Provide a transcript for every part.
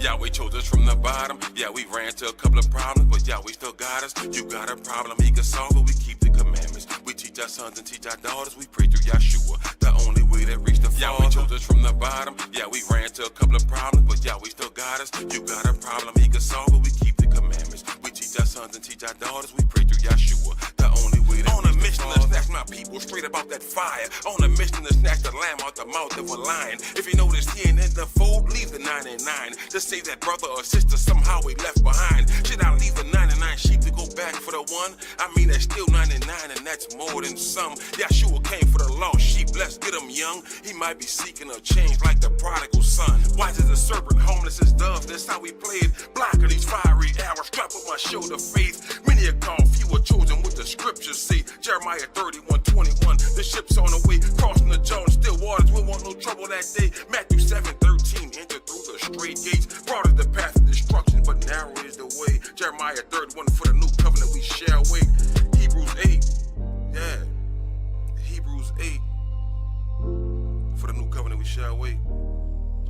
Yahweh chose us from the bottom. Yeah, we ran to a couple of problems, but Yahweh still got us. You got a problem, he can solve it. We keep the commandments. We teach our sons and teach our daughters. We pray through Yeshua, the only way that reach the Father. Yahweh chose us from the bottom. Yeah, we ran to a couple of problems, but Yahweh still got us. You got a problem, he can solve it. We keep the commandments. We teach our sons and teach our daughters. We pray through Yeshua, the only way that on a mission to snatch my people straight about that fire. On a mission to snatch the lamb out the mouth of a lion. If you notice he ain't in the fold, leave the 99. Just say that brother or sister somehow we left behind. Should I leave the 99 sheep to go back for the one? I mean, that's still 99 and that's more than some. Yeshua came for the lost sheep, let's get him young. He might be seeking a change like the prodigal son. Wise as a serpent, homeless as doves, that's how we played. Blocking these fiery arrows, strap on my shoulder faith. Many are called, few are chosen, what the scriptures say. Jeremiah 31:21, the ship's on the way, crossing the Jordan, still waters, we want no trouble that day. Matthew 7:13, enter through the straight gates, broad is the path of destruction, but narrow is the way. Jeremiah 31, for the new covenant we shall wait. Hebrews 8, yeah, Hebrews 8, for the new covenant we shall wait.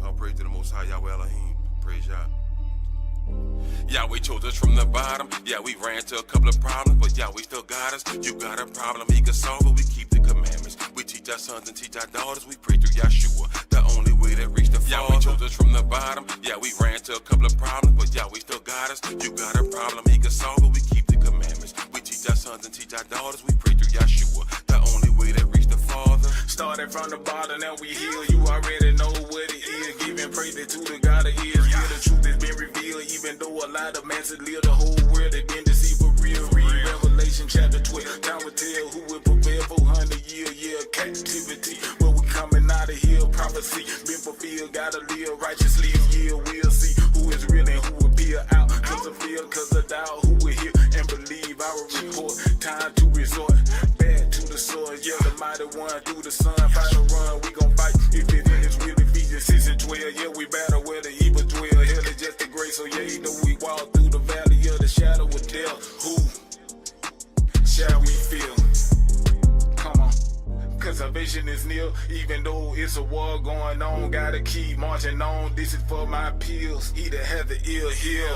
All praise to the Most High Yahweh Elohim, praise Yah. Yahweh chose us from the bottom. Yeah, we ran to a couple of problems, but Yahweh still got us. You got a problem, he can solve it. We keep the commandments. We teach our sons and teach our daughters. We pray through Yeshua, the only way that reach the Father. Yahweh chose us from the bottom. Yeah, we ran to a couple of problems, but Yahweh still got us. You got a problem, he can solve it. We keep the commandments. We teach our sons and teach our daughters. We pray through Yeshua, the only way that reach the Father. Started from the bottom, now we heal. You already know what it is. Giving praise to the God of Israel. Yeah, the truth has been revealed. Even though a lot of men said live, the whole world they been deceived for real. Read Revelation chapter 12. Time will tell who will prevail 400 year captivity. But we coming out of here. Prophecy been fulfilled. Gotta live righteously. Yeah, we'll see who is real and who will be out. Cause of fear, cause of doubt. Who will hear and believe our report. Time to resort back to the sword. Yeah, the mighty one through the sun. Fight a run, we gon' fight. If it is real, Ephesians 6:12. Yeah, we battle where the evil dwell. Hell is just a grace. So yeah, you know we walk through the valley of the shadow of death. Who shall we feel? Come on. Cause salvation is near, even though it's a war going on. Gotta keep marching on. This is for my pills. He that has the ear, hear.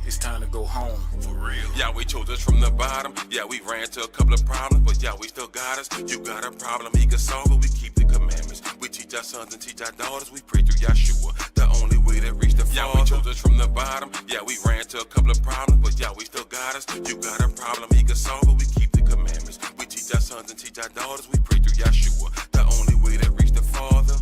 It's time to go home, for real. Yahweh chose us from the bottom. Yeah, we ran to a couple of problems, but Yahweh still got us. You got a problem, he can solve it. We keep the commandments. We teach our sons and teach our daughters. We pray through Yeshua, the only way that reach the Father. Yahweh chose us from the bottom. Yeah, we ran to a couple of problems, but Yahweh still got us. You got a problem, he can solve it. We keep the commandments. We teach our sons and teach our daughters. We pray through Yeshua, the only way that reach the Father.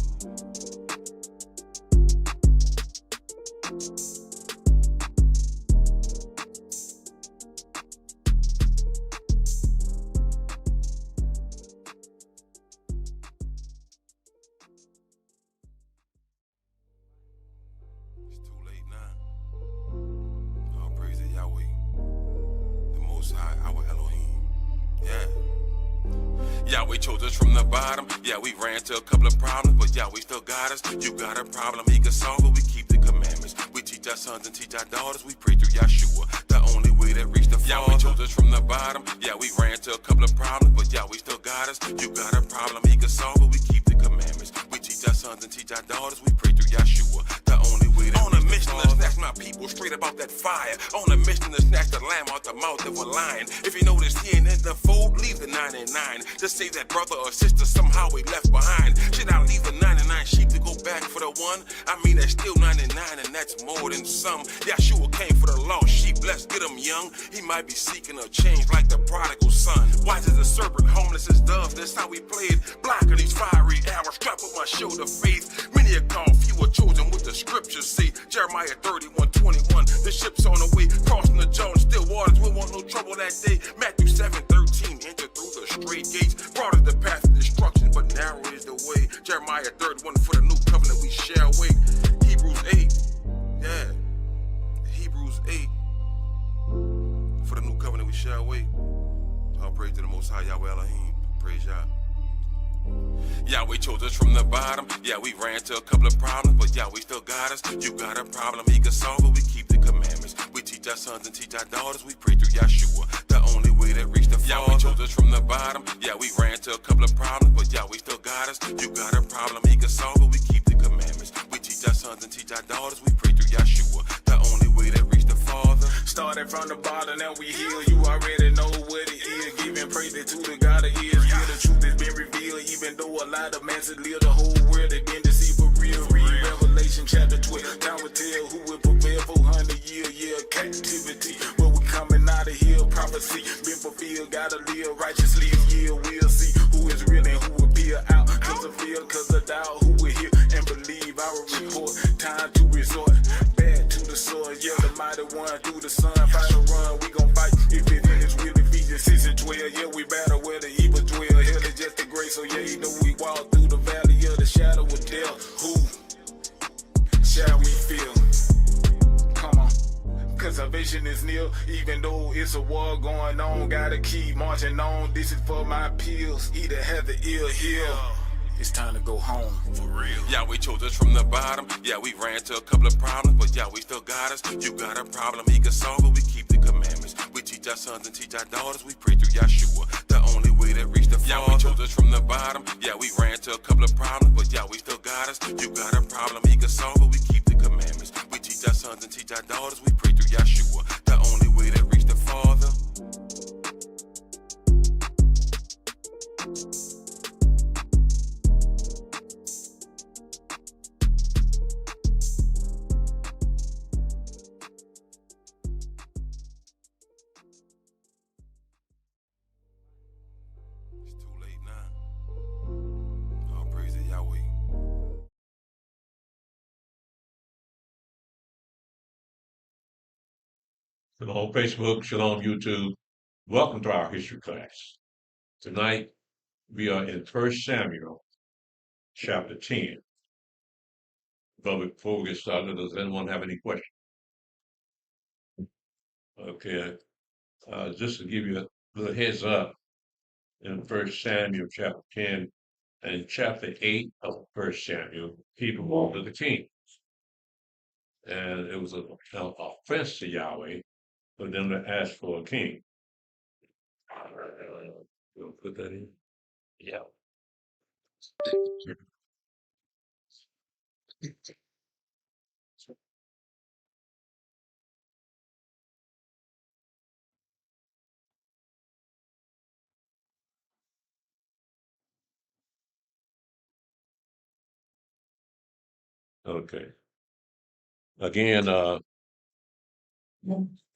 Yahweh chose us from the bottom. Yeah, we ran to a couple of problems, but Yahweh still got us. You got a problem, he can solve it. We keep the commandments. We teach our sons and teach our daughters. We pray through Yeshua, the only way that reach the Father. Yahweh chose us from the bottom. Yeah, we ran to a couple of problems, but Yahweh still got us. You got a problem, he can solve it. We keep the commandments. We teach our sons and teach our daughters. We pray through Yeshua, the only way that reach the Father. On a mission to snatch my people straight about that fire. On a mission to snatch the lamb out the mouth of a lion. If you notice he ain't in the fold, leave the 99. Just say that brother or sister somehow we left behind. Should I leave the 99 sheep to go back for the one? I mean, that's still 99 and that's more than some. Yeshua came for the lost sheep, let's get him young. He might be seeking a change like the prodigal son. Wise as a serpent, homeless as doves, that's how we played. Blocking these fiery arrows, strap on my shoulder faith. Many are called, few are chosen, what the scriptures say. Jeremiah 31:21, the ship's on the way, crossing the Jordan, still waters, we want no trouble that day. Matthew 7:13, enter through the straight gates, broad is the path of destruction, but narrow is the way. Jeremiah 31, for the new covenant we shall wait. Hebrews 8, yeah, Hebrews 8, for the new covenant we shall wait. All praise to the Most High Yahweh Elohim, praise Yah. Yahweh chose us from the bottom. Yeah, we ran to a couple of problems, but Yahweh still got us. You got a problem, he can solve it. We keep the commandments. We teach our sons and teach our daughters. We pray through Yeshua, the only way that reach the Father. Yahweh chose us from the bottom. Yeah, we ran to a couple of problems, but Yahweh still got us. You got a problem, he can solve it. We keep the commandments. We teach our sons and teach our daughters. We pray through Yeshua. Yahshua, the only way that reach the Father. Started from the bottom, now we here. You already know what it is. Giving praise to the God of Israel. The truth has been revealed, even though a lot of masses live the whole world. They been deceived for real. Read Revelation chapter 12. Time will tell who will prevail 400 year captivity. But we coming out of here. Prophecy been fulfilled. Gotta live righteously. Yeah, we'll see who is real and who will be out. Cause of fear, cause of doubt. Who will hear and believe our report. Time to resort back to the source. Yeah, the mighty one through the sun. Fight a run, we gon' fight. If it is will Ephesians 6 and 12. Yeah, we battle where the evil dwell. Hell is just a grace. So yeah, you know we walk through the valley of the shadow of death. Who shall we feel? Come on. Cause salvation is near, even though it's a war going on. Gotta keep marching on. This is for my pills. He that has the ear, hear. It's time to go home. For real. Yahweh chose us from the bottom. Yeah, we ran to a couple of problems, but Yahweh still got us. You got a problem, he can solve it. We keep the commandments. We teach our sons and teach our daughters. We pray through Yahshua, the only way that reach the Father. Yahweh chose us from the bottom. Yeah, we ran to a couple of problems, but Yahweh still got us. You got a problem, he can solve it. We keep the commandments. We teach our sons and teach our daughters. We pray through Yahshua, the only way that reach the Father. It's too late now. All praise to Yahweh. Shalom Facebook, Shalom YouTube. Welcome to our history class. Tonight we are in 1 Samuel chapter 10. But before we get started, does anyone have any questions? Okay, just to give you a little heads up, in 1 Samuel chapter 10 and chapter 8 of 1 Samuel, people wanted the king. And it was an offense to Yahweh for them to ask for a king. We'll put that in. Yeah. Okay. Again,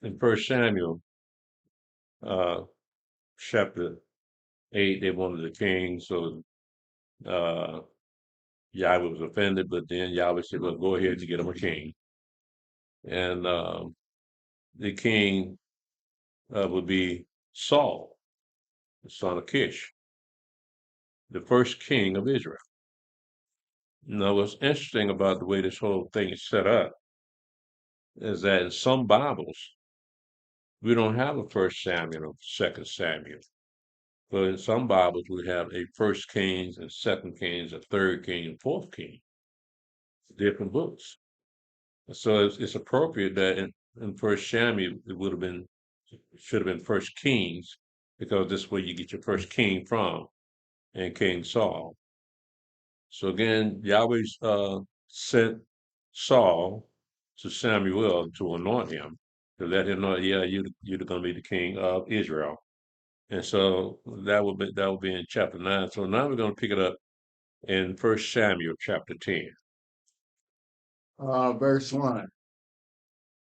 in 1 Samuel, uh, chapter 8, they wanted a king, so Yahweh was offended, but then Yahweh said, well, go ahead and get him a king. And the king would be Saul, the son of Kish, the first king of Israel. Now, what's interesting about the way this whole thing is set up is that in some Bibles, we don't have a 1 Samuel or 2 Samuel. But in some Bibles, we have a 1 Kings and 2 Kings, a 3rd King and 4th King, different books. So it's appropriate that in 1 Samuel, should have been 1 Kings, because this is where you get your first king from, and King Saul. So again, Yahweh sent Saul to Samuel to anoint him, to let him know, yeah, you're going to be the king of Israel. And so that will be in chapter 9. So now we're going to pick it up in 1 Samuel chapter 10. Verse 1.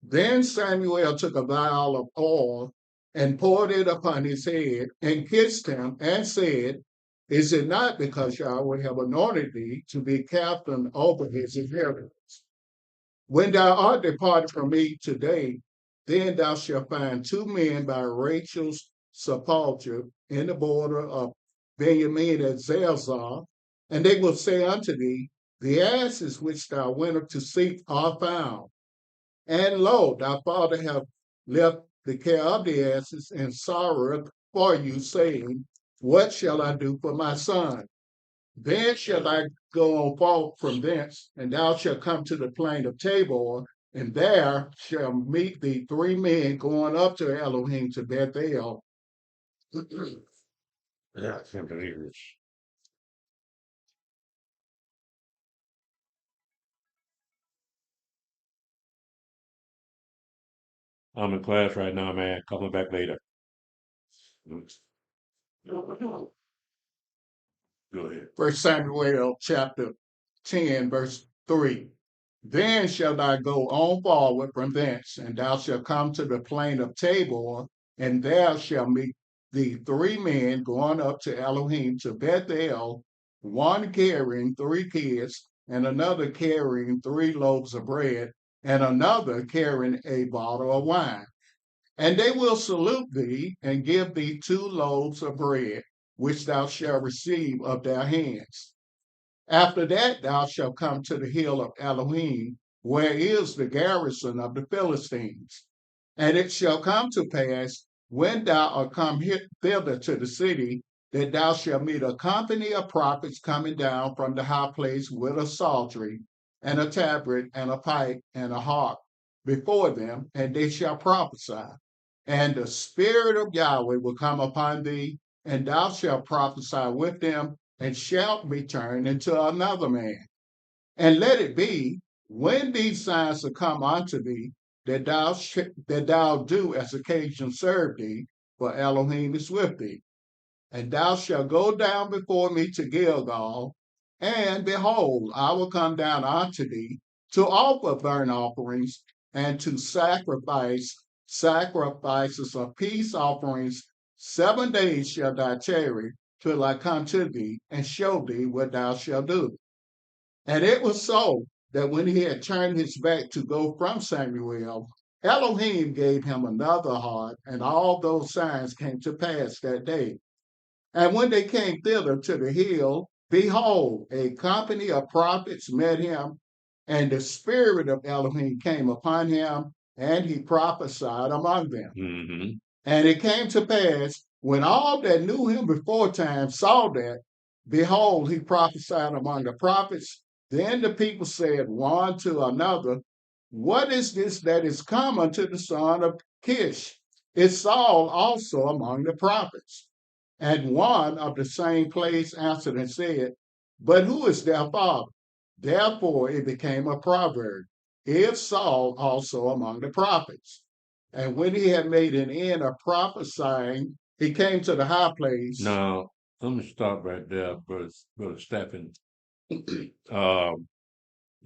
Then Samuel took a vial of oil and poured it upon his head and kissed him and said, is it not because Yahweh have anointed thee to be captain over his inheritance? When thou art departed from me today, then thou shalt find 2 men by Rachel's sepulchre in the border of Benjamin at Zelzah, and they will say unto thee, the asses which thou wentest to seek are found. And lo, thy father hath left the care of the asses and sorroweth for you, saying, what shall I do for my son? Then shall I go on forth from thence, and thou shalt come to the plain of Tabor, and there shall meet thee 3 men going up to Elohim to Bethel. Yeah, I can't believe this. I'm in class right now, man. Coming back later. Go ahead. 1 Samuel chapter 10, verse 3. Then shall thou go on forward from thence, and thou shalt come to the plain of Tabor, and there shall meet thee 3 men going up to Elohim to Bethel, one carrying 3 kids, and another carrying 3 loaves of bread, and another carrying a bottle of wine. And they will salute thee and give thee 2 loaves of bread, which thou shalt receive of their hands. After that thou shalt come to the hill of Elohim, where is the garrison of the Philistines. And it shall come to pass, when thou art come thither to the city, that thou shalt meet a company of prophets coming down from the high place with a psaltery, and a tabret, and a pipe, and a harp before them, and they shall prophesy. And the Spirit of Yahweh will come upon thee, and thou shalt prophesy with them, and shalt be turned into another man. And let it be, when these signs are come unto thee, that thou do as occasion serve thee, for Elohim is with thee. And thou shalt go down before me to Gilgal, and behold, I will come down unto thee to offer burnt offerings and to sacrifices of peace offerings. 7 days shalt thou tarry till I come to thee and show thee what thou shalt do. And it was so that when he had turned his back to go from Samuel, Elohim gave him another heart, and all those signs came to pass that day. And when they came thither to the hill, behold, a company of prophets met him, and the Spirit of Elohim came upon him, and he prophesied among them. Mm-hmm. And it came to pass, when all that knew him before time saw that, behold, he prophesied among the prophets. Then the people said one to another, what is this that is come unto the son of Kish? Is Saul also among the prophets? And one of the same place answered and said, but who is their father? Therefore it became a proverb, is Saul also among the prophets? And when he had made an end of prophesying, he came to the high place. Now, let me stop right there, Brother Stephen. It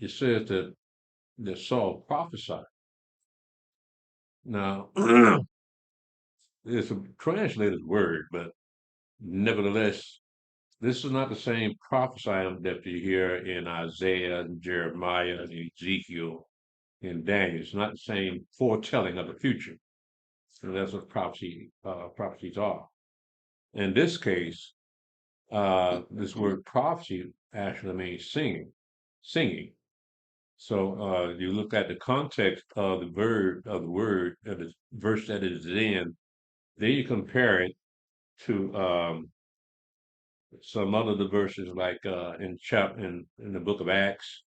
says that Saul prophesied. Now, it's a translated word, but nevertheless, this is not the same prophesying that you hear in Isaiah and Jeremiah and Ezekiel and Daniel. It's not the same foretelling of the future. And that's what prophecies are. In this case, this word prophecy actually means singing. So you look at the context of the word of the verse that it is in, then you compare it to some other the verses like in the book of Acts,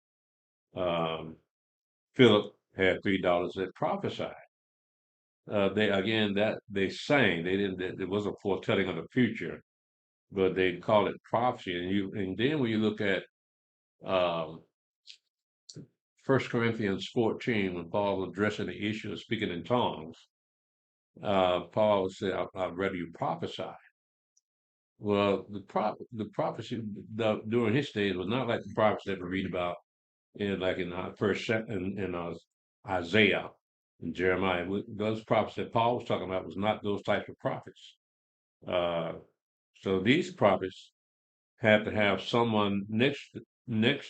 Philip had $3 that prophesied. They sang. They didn't. It wasn't foretelling of the future, but they call it prophecy. And then when you look at 1 Corinthians 14, when Paul was addressing the issue of speaking in tongues, Paul said, "I'd rather you prophesy." Well, the prophecy during his days was not like the prophecy that we read about in Isaiah and Jeremiah. Those prophets that Paul was talking about was not those types of prophets. So these prophets had to have someone next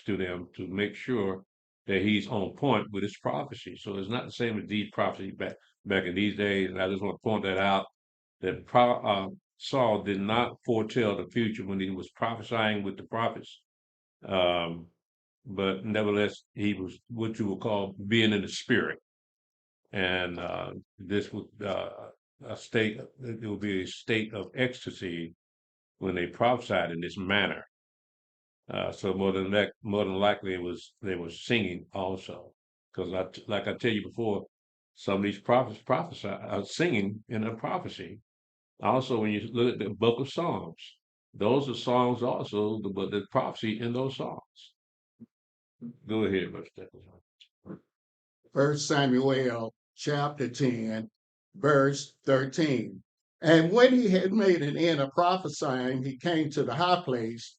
to them to make sure that he's on point with his prophecy. So it's not the same as these prophecies back in these days. And I just want to point that out that Saul did not foretell the future when he was prophesying with the prophets. But nevertheless, he was what you would call being in the spirit. And this would it would be a state of ecstasy when they prophesied in this manner. So more than likely, they were singing also, because like I tell you before, some of these prophets prophesy are singing in a prophecy. Also, when you look at the book of Psalms, those are songs also, but the prophecy in those songs. Go ahead, Mr. Stephen. 1 Samuel chapter 10, verse 13. And when he had made an end of prophesying, he came to the high place,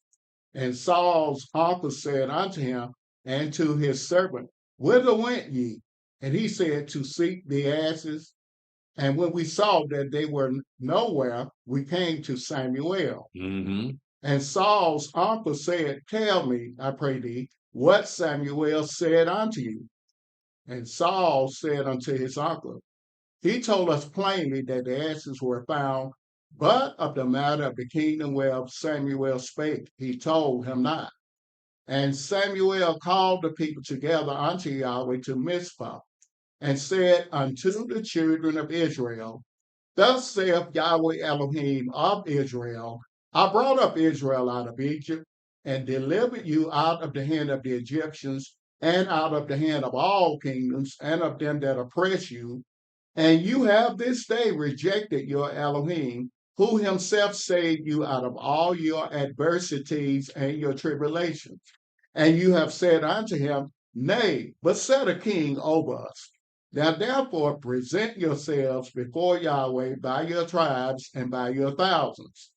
and Saul's uncle said unto him and to his servant, Whither went ye? And he said, To seek the asses. And when we saw that they were nowhere, we came to Samuel. Mm-hmm. And Saul's uncle said, Tell me, I pray thee, what Samuel said unto you. And Saul said unto his uncle, He told us plainly that the asses were found, but of the matter of the kingdom whereof Samuel spake, he told him not. And Samuel called the people together unto Yahweh to Mizpah, and said unto the children of Israel, Thus saith Yahweh Elohim of Israel, I brought up Israel out of Egypt, and delivered you out of the hand of the Egyptians, and out of the hand of all kingdoms, and of them that oppress you. And you have this day rejected your Elohim, who himself saved you out of all your adversities and your tribulations. And you have said unto him, Nay, but set a king over us. Now therefore present yourselves before Yahweh by your tribes and by your thousands.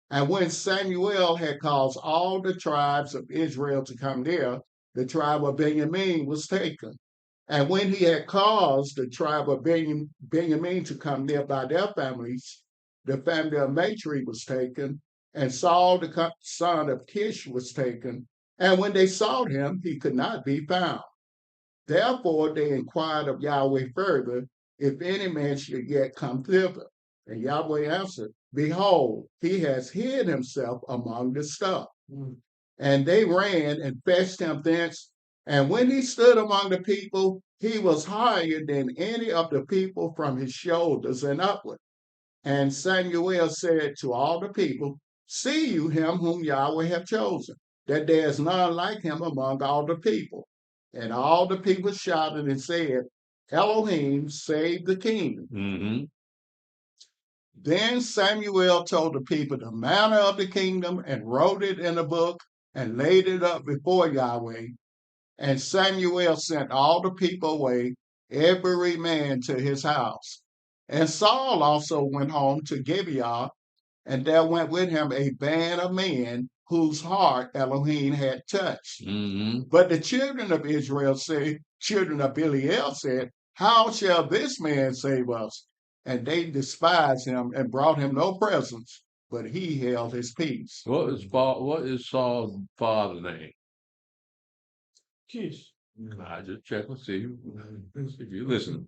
And when Samuel had caused all the tribes of Israel to come near, the tribe of Benjamin was taken. And when he had caused the tribe of Benjamin to come near by their families, the family of Matri was taken, and Saul the son of Kish was taken. And when they sought him, he could not be found. Therefore they inquired of Yahweh further, if any man should yet come thither. And Yahweh answered, Behold, he has hid himself among the stuff. And they ran and fetched him thence. And when he stood among the people, he was higher than any of the people from his shoulders and upward. And Samuel said to all the people, See you him whom Yahweh hath chosen, that there is none like him among all the people. And all the people shouted and said, Elohim, save the king. Mm-hmm. Then Samuel told the people the manner of the kingdom, and wrote it in a book, and laid it up before Yahweh. And Samuel sent all the people away, every man to his house. And Saul also went home to Gibeah, and there went with him a band of men whose heart Elohim had touched. Mm-hmm. But the children of Israel children of Belial said, How shall this man save us? And they despised him and brought him no presents, but he held his peace. What is Saul's father's name? Kish. I just check and see if you listen.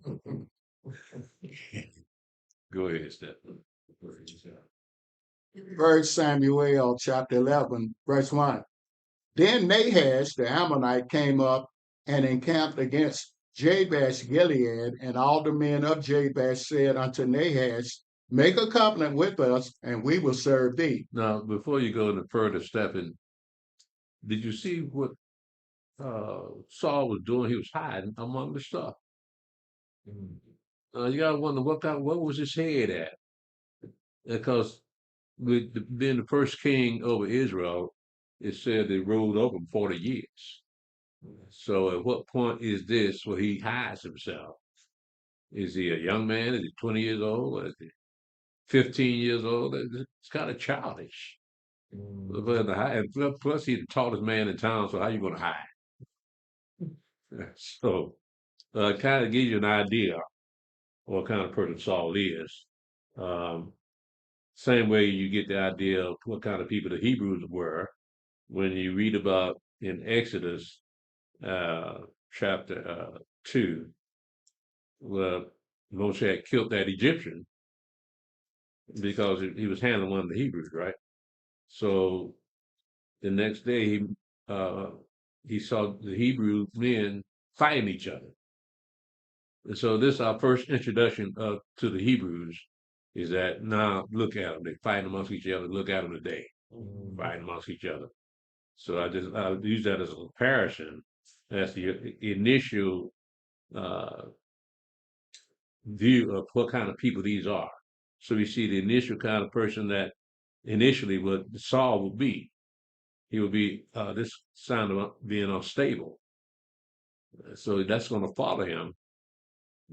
Go ahead, Stephen. 1 Samuel chapter 11, verse 1. Then Nahash the Ammonite came up and encamped against Jabesh Gilead, and all the men of Jabesh said unto Nahash, Make a covenant with us, and we will serve thee. Now, before you go any further, Stephen, did you see what Saul was doing? He was hiding among the stuff. You gotta wonder what was his head at? Because with being the first king over Israel, it said they ruled over him 40 years. So at what point is this where he hides himself? Is he a young man? Is he 20 years old? Or is he 15 years old? It's kind of childish. And plus, he's the tallest man in town, so how you going to hide? So, kind of gives you an idea what kind of person Saul is. Same way you get the idea of what kind of people the Hebrews were when you read about in Exodus chapter 2, where Moshe had killed that Egyptian because he was handling one of the Hebrews, right? So the next day he saw the Hebrew men fighting each other. And so this is our first introduction to the Hebrews, is that now look at them. They fighting amongst each other. Look at them today, fighting amongst each other. So I use that as a comparison. That's the initial view of what kind of people these are. So we see the initial kind of person that initially what Saul would be. He would be this sign of being unstable. So that's going to follow him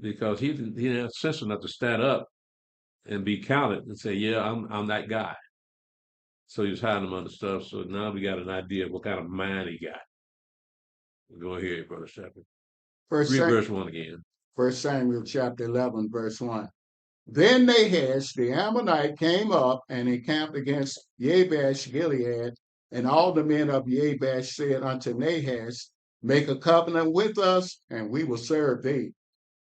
because he didn't have sense enough to stand up and be counted and say, "Yeah, I'm that guy." So he was hiding them under stuff. So now we got an idea of what kind of mind he got. Go ahead, Brother Shepherd. First, Read verse 1 again. 1 Samuel chapter 11, verse 1. Then Nahash the Ammonite came up and encamped against Jabesh Gilead, and all the men of Jabesh said unto Nahash, Make a covenant with us, and we will serve thee.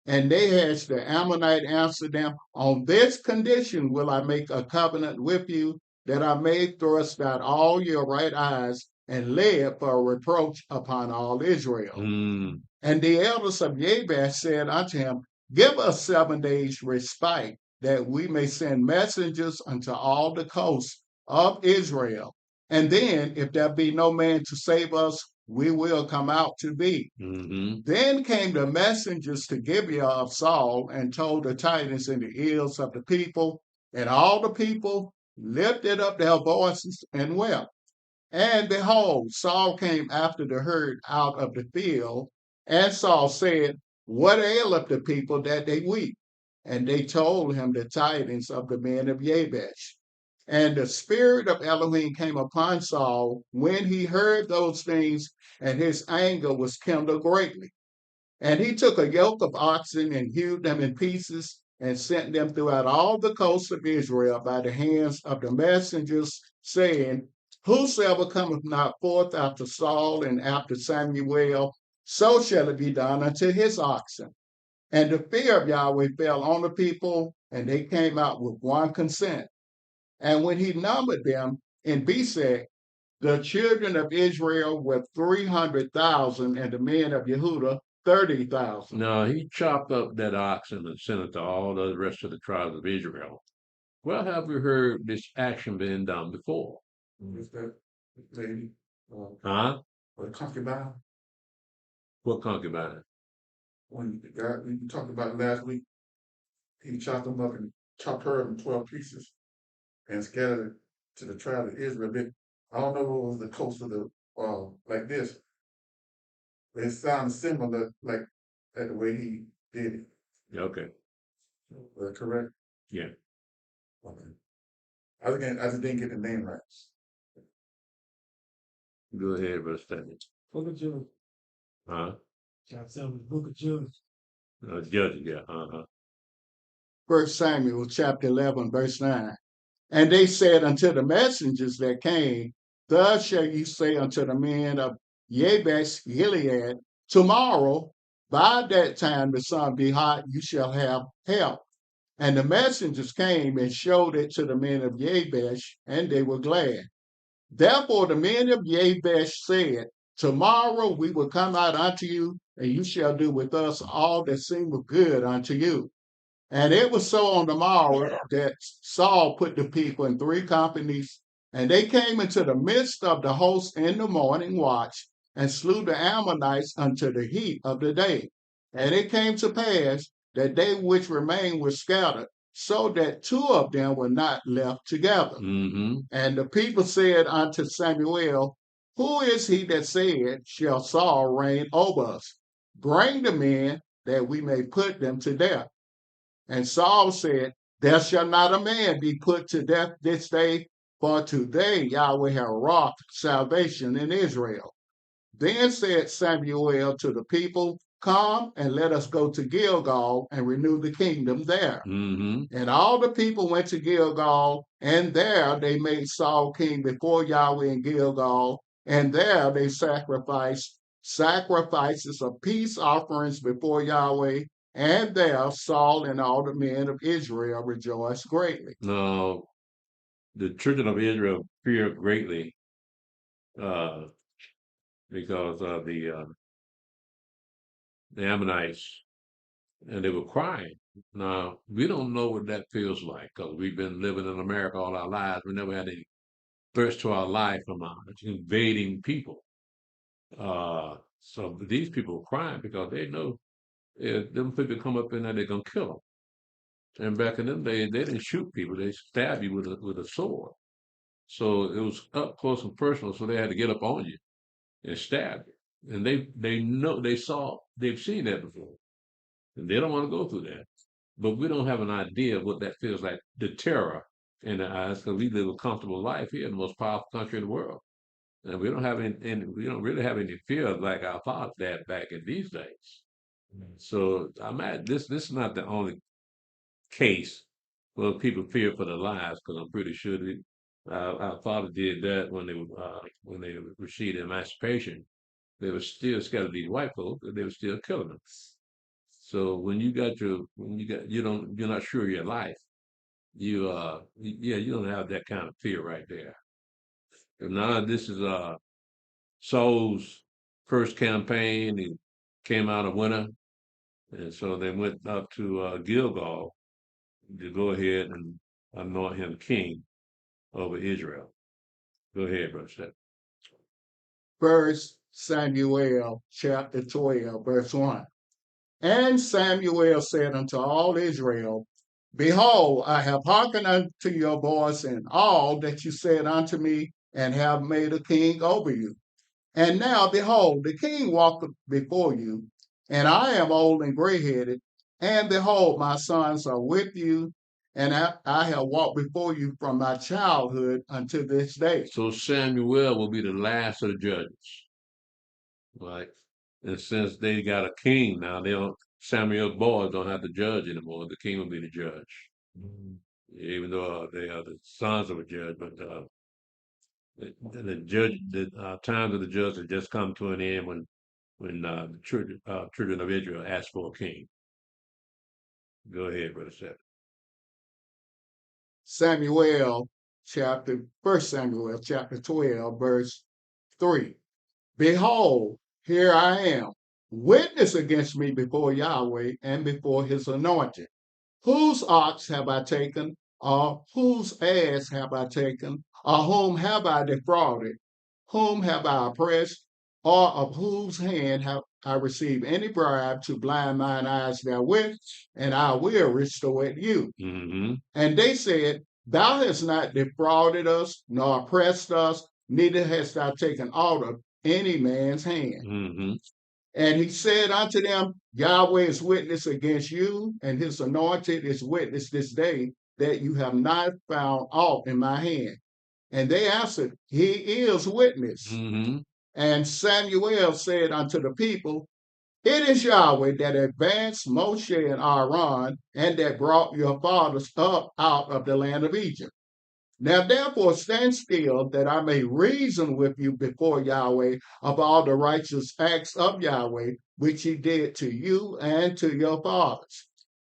And Nahash the Ammonite answered them, On this condition will I make a covenant with you, that I may thrust out all your right eyes and lay it for a reproach upon all Israel. Mm. And the elders of Jabesh said unto him, Give us 7 days respite, that we may send messengers unto all the coasts of Israel. And then, if there be no man to save us, we will come out to thee. Mm-hmm. Then came the messengers to Gibeah of Saul and told the tidings in the ears of the people, and all the people lifted up their voices and wept. And behold, Saul came after the herd out of the field, and Saul said, What aileth the people that they weep? And they told him the tidings of the men of Jabesh. And the spirit of Elohim came upon Saul when he heard those things, and his anger was kindled greatly. And he took a yoke of oxen and hewed them in pieces and sent them throughout all the coasts of Israel by the hands of the messengers, saying, Whosoever cometh not forth after Saul and after Samuel, so shall it be done unto his oxen. And the fear of Yahweh fell on the people, and they came out with one consent. And when he numbered them in Besek, the children of Israel were 300,000, and the men of Yehuda 30,000. No, he chopped up that oxen and sent it to all the rest of the tribes of Israel. Well, have we heard this action being done before? Is that lady? Huh? Or concubine? What concubine? When the guy we talked about last week, he chopped them up and chopped her in 12 pieces and scattered it to the tribe of Israel. I don't know what was the coast of the like this, but it sounds similar, like that the way he did it. Okay. Was that correct? Yeah. Okay. I just didn't get the name right. Go ahead, Brother Stanley. Book of Judges. Huh? Chapter 7, Book of Judges. Judges, yeah. Uh-huh. 1 Samuel chapter 11, verse 9. And they said unto the messengers that came, Thus shall ye say unto the men of Jabesh Gilead, Tomorrow, by that time the sun be hot, you shall have help. And the messengers came and showed it to the men of Jabesh, and they were glad. Therefore the men of Jabesh said, Tomorrow we will come out unto you, and you shall do with us all that seemeth good unto you. And it was so on the morrow that Saul put the people in 3 companies, and they came into the midst of the host in the morning watch, and slew the Ammonites unto the heat of the day. And it came to pass that they which remained were scattered, so that 2 of them were not left together. Mm-hmm. And the people said unto Samuel, Who is he that said, Shall Saul reign over us? Bring the men, that we may put them to death. And Saul said, There shall not a man be put to death this day, for today Yahweh hath wrought salvation in Israel. Then said Samuel to the people, Come and let us go to Gilgal and renew the kingdom there. Mm-hmm. And all the people went to Gilgal, and there they made Saul king before Yahweh in Gilgal, and there they sacrificed sacrifices of peace offerings before Yahweh, and there Saul and all the men of Israel rejoiced greatly. Now, the children of Israel feared greatly because of the Ammonites, and they were crying. Now, we don't know what that feels like because we've been living in America all our lives. We never had any thirst to our life from invading people. So these people are crying because they know if them people come up in there, they're going to kill them. And back in them days, they didn't shoot people. They stab you with a sword. So it was up close and personal. So they had to get up on you and stab you. And they've seen that before. And they don't want to go through that. But we don't have an idea of what that feels like, the terror in the eyes, because we live a comfortable life here in the most powerful country in the world. And we don't have any we don't really have any fear like our fathers had back in these days. So I'm at this is not the only case where people fear for their lives, because I'm pretty sure that our father did that when they received emancipation. They were still scared of these white folks, but they were still killing them. So you're not sure of your life, you don't have that kind of fear right there. And now this is Saul's first campaign. He came out a winner, and so they went up to Gilgal to go ahead and anoint him king over Israel. Go ahead, Brother Steph. 1 Samuel chapter 12, verse 1. And Samuel said unto all Israel, Behold, I have hearkened unto your voice in all that you said unto me, and have made a king over you. And now, behold, the king walketh before you, and I am old and gray-headed, and behold, my sons are with you, and I have walked before you from my childhood unto this day. So Samuel will be the last of the judges, right? And since they got a king now, Samuel's boys don't have to judge anymore. The king will be the judge, even though they are the sons of a judge. But the times of the judge have just come to an end when the children of Israel asked for a king. Go ahead, Brother Seth. 1 Samuel chapter 12, verse 3. Behold, here I am, witness against me before Yahweh and before his anointed. Whose ox have I taken, or whose ass have I taken, or whom have I defrauded? Whom have I oppressed, or of whose hand have I received any bribe to blind mine eyes therewith? And I will restore it you. Mm-hmm. And they said, Thou hast not defrauded us, nor oppressed us, neither hast thou taken aught of any man's hand. Mm-hmm. And he said unto them, Yahweh is witness against you, and his anointed is witness this day, that you have not found aught in my hand. And they answered, He is witness. Mm-hmm. And Samuel said unto the people, It is Yahweh that advanced Moshe and Aaron, and that brought your fathers up out of the land of Egypt. Now therefore stand still, that I may reason with you before Yahweh of all the righteous acts of Yahweh, which he did to you and to your fathers.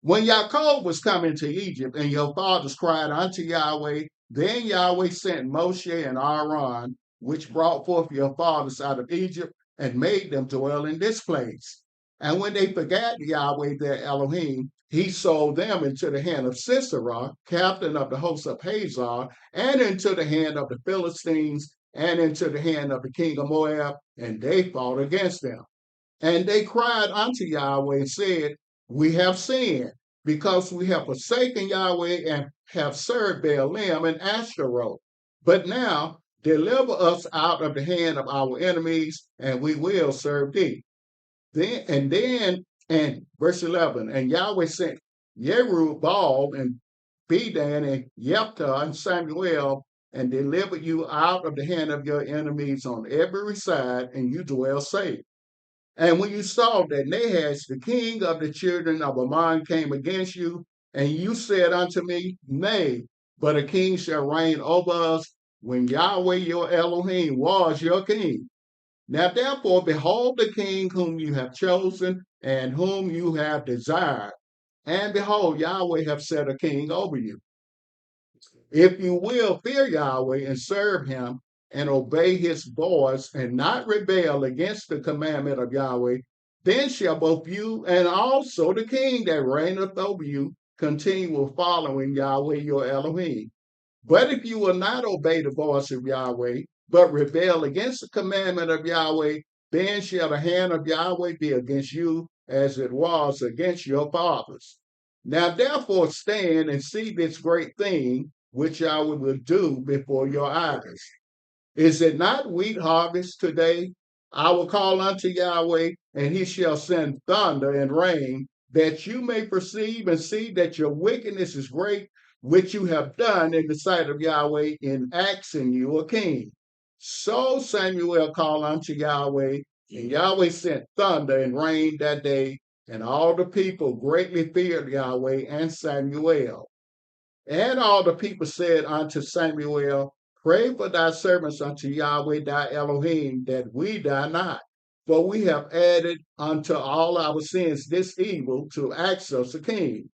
When Yaakov was coming to Egypt, and your fathers cried unto Yahweh, then Yahweh sent Moshe and Aaron, which brought forth your fathers out of Egypt, and made them dwell in this place. And when they forgot Yahweh their Elohim, he sold them into the hand of Sisera, captain of the host of Hazar, and into the hand of the Philistines, and into the hand of the king of Moab, and they fought against them. And they cried unto Yahweh and said, We have sinned, because we have forsaken Yahweh and have served Baalim and Ashtaroth. But now deliver us out of the hand of our enemies, and we will serve thee. And verse 11, and Yahweh sent Jerubbaal and Bedan and Jephthah and Samuel, and delivered you out of the hand of your enemies on every side, and you dwell safe. And when you saw that Nahash, the king of the children of Ammon, came against you, and you said unto me, Nay, but a king shall reign over us, when Yahweh your Elohim was your king. Now therefore, behold the king whom you have chosen, and whom you have desired. And behold, Yahweh hath set a king over you. If you will fear Yahweh and serve him, and obey his voice, and not rebel against the commandment of Yahweh, then shall both you and also the king that reigneth over you continue following Yahweh your Elohim. But if you will not obey the voice of Yahweh, but rebel against the commandment of Yahweh, then shall the hand of Yahweh be against you, as it was against your fathers. Now therefore stand and see this great thing, which Yahweh will do before your eyes. Is it not wheat harvest today? I will call unto Yahweh, and he shall send thunder and rain, that you may perceive and see that your wickedness is great, which you have done in the sight of Yahweh in asking you a king. So Samuel called unto Yahweh, and Yahweh sent thunder and rain that day, and all the people greatly feared Yahweh and Samuel. And all the people said unto Samuel, Pray for thy servants unto Yahweh thy Elohim, that we die not. For we have added unto all our sins this evil to ask us a king.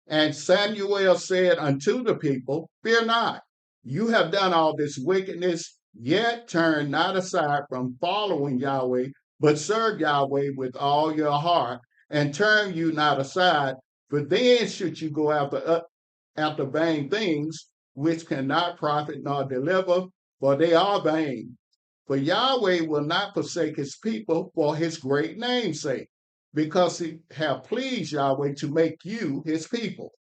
And Samuel said unto the people, Fear not, you have done all this wickedness, yet turn not aside from following Yahweh, but serve Yahweh with all your heart, and turn you not aside, for then should you go after vain things, which cannot profit nor deliver, for they are vain. For Yahweh will not forsake his people for his great name's sake, because he have pleased Yahweh to make you his people.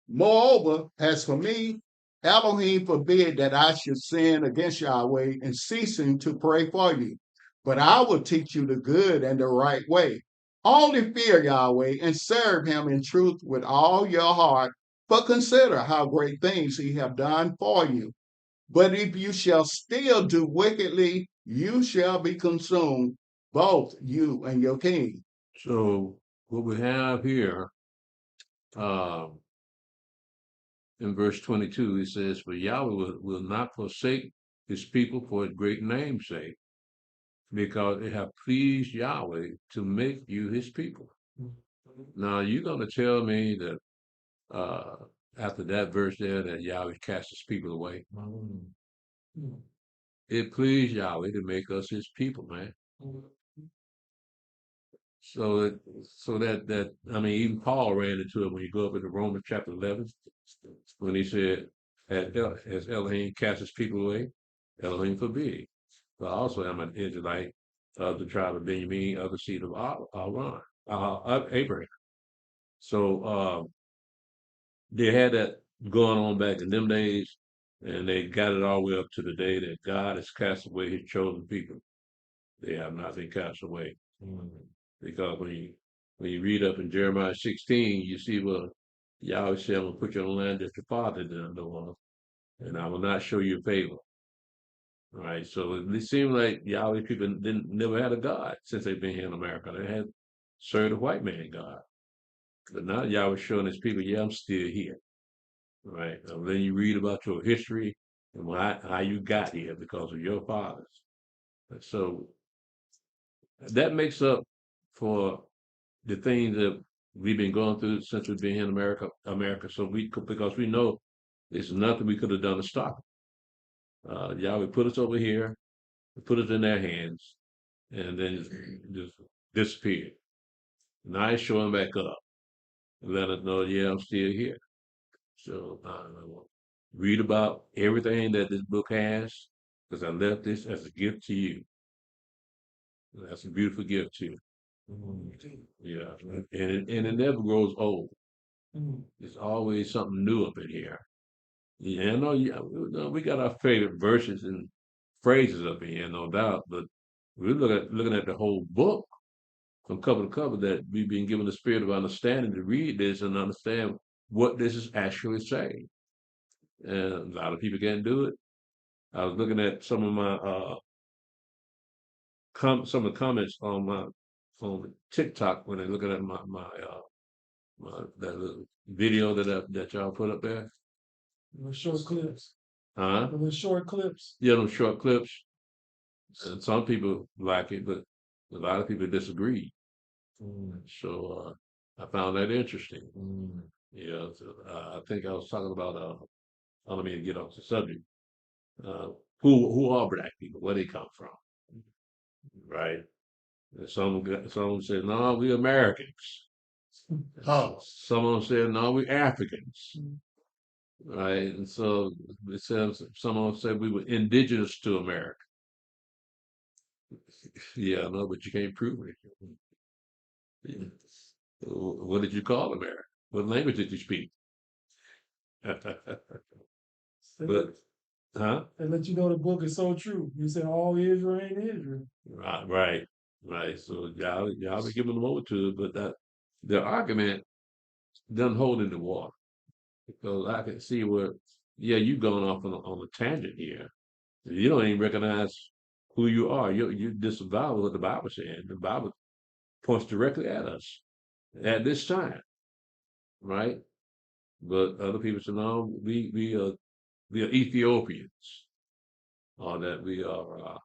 Moreover, as for me, Elohim forbid that I should sin against Yahweh in ceasing to pray for you. But I will teach you the good and the right way. Only fear Yahweh and serve him in truth with all your heart, but consider how great things he have done for you. But if you shall still do wickedly, you shall be consumed, both you and your king. So what we have here, uh, in verse 22, it says, For Yahweh will not forsake his people for his great name's sake, because it have pleased Yahweh to make you his people. Now, you're going to tell me that after that verse there that Yahweh cast his people away. It pleased Yahweh to make us his people, man. So that I mean, even Paul ran into it when you go up into Romans chapter 11, when he said, "As Elohim cast his people away, Elohim forbid." But also, I'm an Israelite of the tribe of Benjamin, of the seed of Aaron, of Abraham. So they had that going on back in them days, and they got it all the way up to the day that God has cast away his chosen people. They have not been cast away. Because when you read up in Jeremiah 16, you see what Yahweh said, I'm going to put you on the land that your father didn't know of, and I will not show you favor. All right, so it seems like Yahweh people never had a God since they've been here in America. They had served a white man God. But now Yahweh showing his people, yeah, I'm still here. All right, and then you read about your history and how you got here because of your fathers. So that makes up for the things that we've been going through since we've been here in America. So because we know there's nothing we could have done to stop it. Yahweh put us over here, put us in their hands, and then just disappeared. Now he's showing back up and let us know, yeah, I'm still here. So read about everything that this book has, because I left this as a gift to you. That's a beautiful gift too. Yeah, and it never grows old. There's always something new up in here. Yeah, I know. Yeah, we got our favorite verses and phrases up in here, no doubt. But we're looking at the whole book from cover to cover. That we've been given the spirit of understanding to read this and understand what this is actually saying. And a lot of people can't do it. I was looking at some of my some of the comments on TikTok when they're looking at that little video that y'all put up there. Short clips. Huh? The short clips. Yeah, those short clips. And some people like it, but a lot of people disagree. So I found that interesting. Yeah, so, I think I was talking about. I don't mean to get off the subject. Who are black people? Where they come from, right? And some said, "No, we Americans." Oh, Some of them said, "No, we Africans." Right, and so it says some of them said we were indigenous to America. Yeah, no, but you can't prove it. Yeah. What did you call America? What language did you speak? But, huh? They let you know the book is so true. You say all Israel ain't Israel. Right. So y'all be giving them over to it, but the argument doesn't hold in the water because I can see where, yeah, you've gone off on a tangent here. You don't even recognize who you are. You disavow what the Bible said. The Bible points directly at us at this time, right? But other people say, no, we are Ethiopians, or that we are.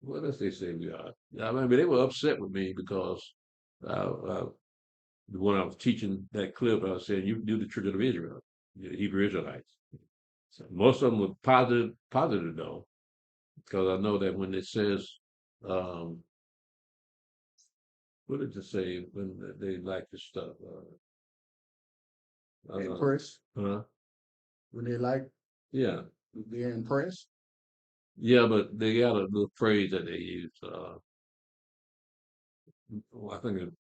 What else they say we are? I mean, they were upset with me because uh, when I was teaching that clip, I was saying, you do the children of Israel, the Hebrew Israelites. So most of them were positive though, because I know that when it says, um, what did it say when they like this stuff? Impressed? Huh? Would they like Yeah, to be impressed? yeah, but they got a little phrase that they use. I think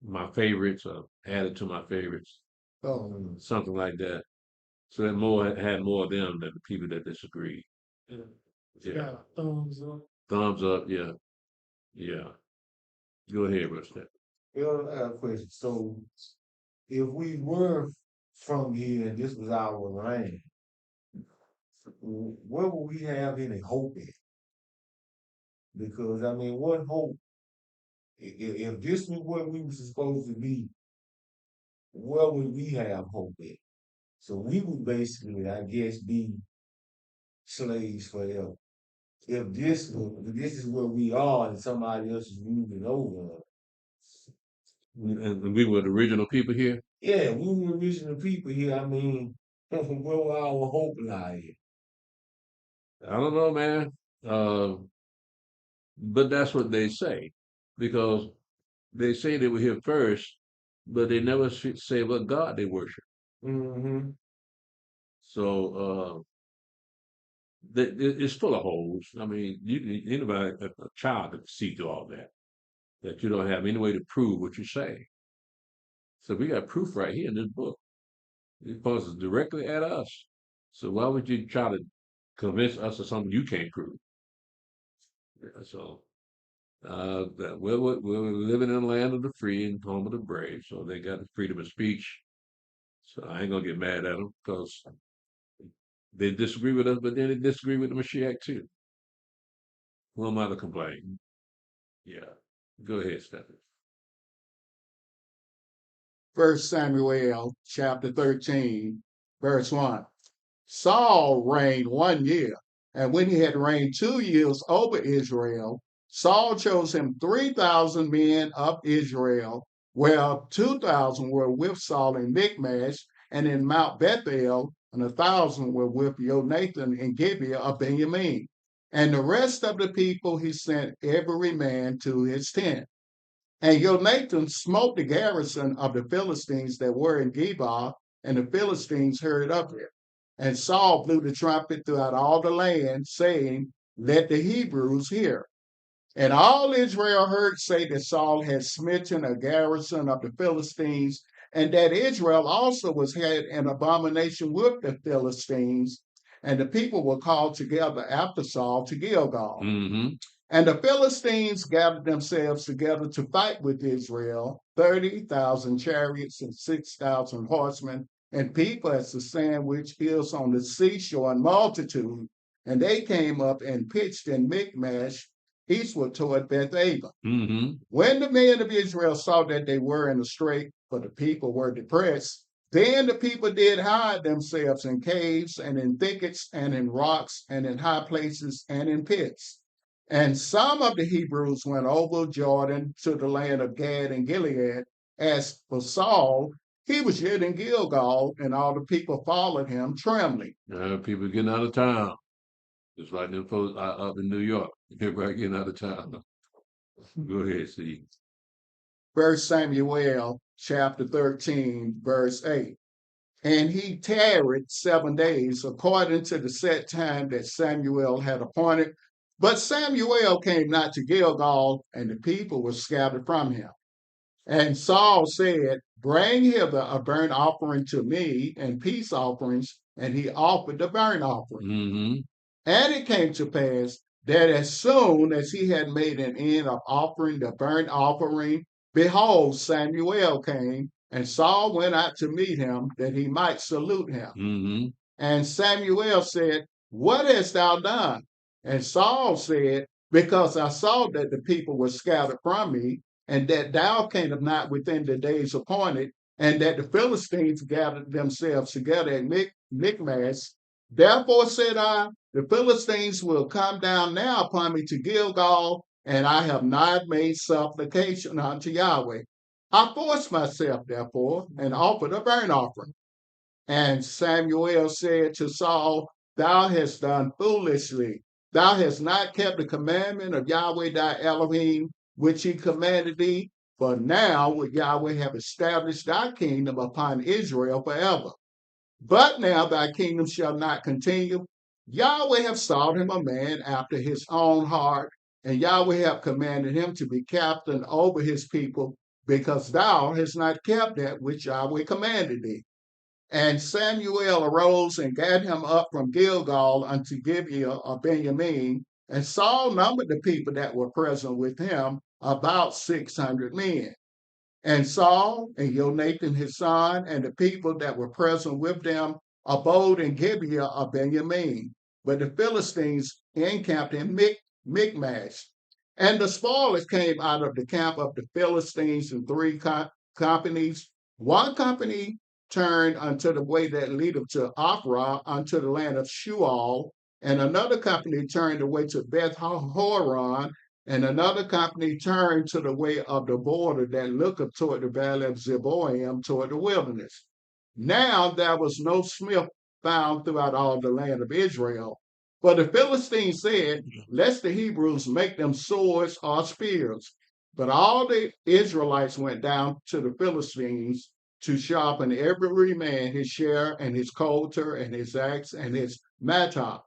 my favorites, added to my favorites, Oh, something like that. So that more had more of them than the people that disagree. Yeah. Yeah, Yeah. Thumbs up. thumbs up. Yeah, yeah. Go ahead, Rusty. Well, I have a question. So, if we were from here and this was our land, where would we have any hope in? Because I mean, what hope? If this was what we were supposed to be, where would we have hope in? So we would basically, I guess, be slaves forever. If this is where we are and somebody else is moving over us. And we were the original people here. Yeah, we were original people here. I mean, where will our hope lie? I don't know, man. But that's what they say because they say they were here first, but they never say what God they worship. Mm-hmm. So it's full of holes. I mean, anybody, a child could see through all that. That you don't have any way to prove what you say. So we got proof right here in this book. It points directly at us. So why would you try to convince us of something you can't prove? Yeah, so that we're living in the land of the free and home of the brave. So they got the freedom of speech. So I ain't gonna get mad at them because they disagree with us, but then they disagree with the Mashiach too. Who am I to complain? Yeah. Go ahead, Stephanie. 1 Samuel chapter 13, verse 1. Saul reigned 1 year, and when he had reigned 2 years over Israel, Saul chose him 3,000 men of Israel, where 2,000 were with Saul in Michmash and in Mount Bethel, and 1,000 were with Jonathan in Gibeah of Benjamin. And the rest of the people he sent every man to his tent. And Jonathan smote the garrison of the Philistines that were in Geba, and the Philistines heard of it. And Saul blew the trumpet throughout all the land, saying, Let the Hebrews hear. And all Israel heard say that Saul had smitten a garrison of the Philistines, and that Israel also was had an abomination with the Philistines. And the people were called together after Saul to Gilgal. Mm-hmm. And the Philistines gathered themselves together to fight with Israel, 30,000 chariots and 6,000 horsemen, and people as the sand which is on the seashore in multitude. And they came up and pitched in Michmash, eastward toward Beth-aven. Mm-hmm. When the men of Israel saw that they were in a strait, for the people were depressed, then the people did hide themselves in caves and in thickets and in rocks and in high places and in pits. And some of the Hebrews went over Jordan to the land of Gad and Gilead. As for Saul, he was yet in Gilgal, and all the people followed him, trembling. People getting out of town. Just like them folks up in New York. Everybody getting out of town. Go ahead, Steve. 1 Samuel chapter 13, verse 8. And he tarried 7 days according to the set time that Samuel had appointed. But Samuel came not to Gilgal, and the people were scattered from him. And Saul said, Bring hither a burnt offering to me and peace offerings. And he offered the burnt offering. Mm-hmm. And it came to pass that as soon as he had made an end of offering the burnt offering behold, Samuel came, and Saul went out to meet him that he might salute him. Mm-hmm. And Samuel said, what hast thou done? And Saul said, because I saw that the people were scattered from me, and that thou camest not within the days appointed, and that the Philistines gathered themselves together at Michmash. Therefore said I, the Philistines will come down now upon me to Gilgal, and I have not made supplication unto Yahweh. I forced myself, therefore, and offered a burnt offering. And Samuel said to Saul, thou hast done foolishly. Thou hast not kept the commandment of Yahweh thy Elohim, which he commanded thee. For now would Yahweh have established thy kingdom upon Israel forever. But now thy kingdom shall not continue. Yahweh have sought him a man after his own heart, and Yahweh have commanded him to be captain over his people, because thou hast not kept that which Yahweh commanded thee. And Samuel arose and gathered him up from Gilgal unto Gibeah of Benjamin. And Saul numbered the people that were present with him, about 600 men. And Saul and Jonathan his son and the people that were present with them abode in Gibeah of Benjamin. But the Philistines encamped in Michmash. And the spoilers came out of the camp of the Philistines in three companies. One company turned unto the way that leadeth to Ophrah, unto the land of Shual, and another company turned away to Beth Horon, and another company turned to the way of the border that looketh toward the valley of Zeboim, toward the wilderness. Now there was no smith found throughout all the land of Israel. For the Philistines said, lest the Hebrews make them swords or spears. But all the Israelites went down to the Philistines to sharpen every man his share and his coulter and his axe and his mattock.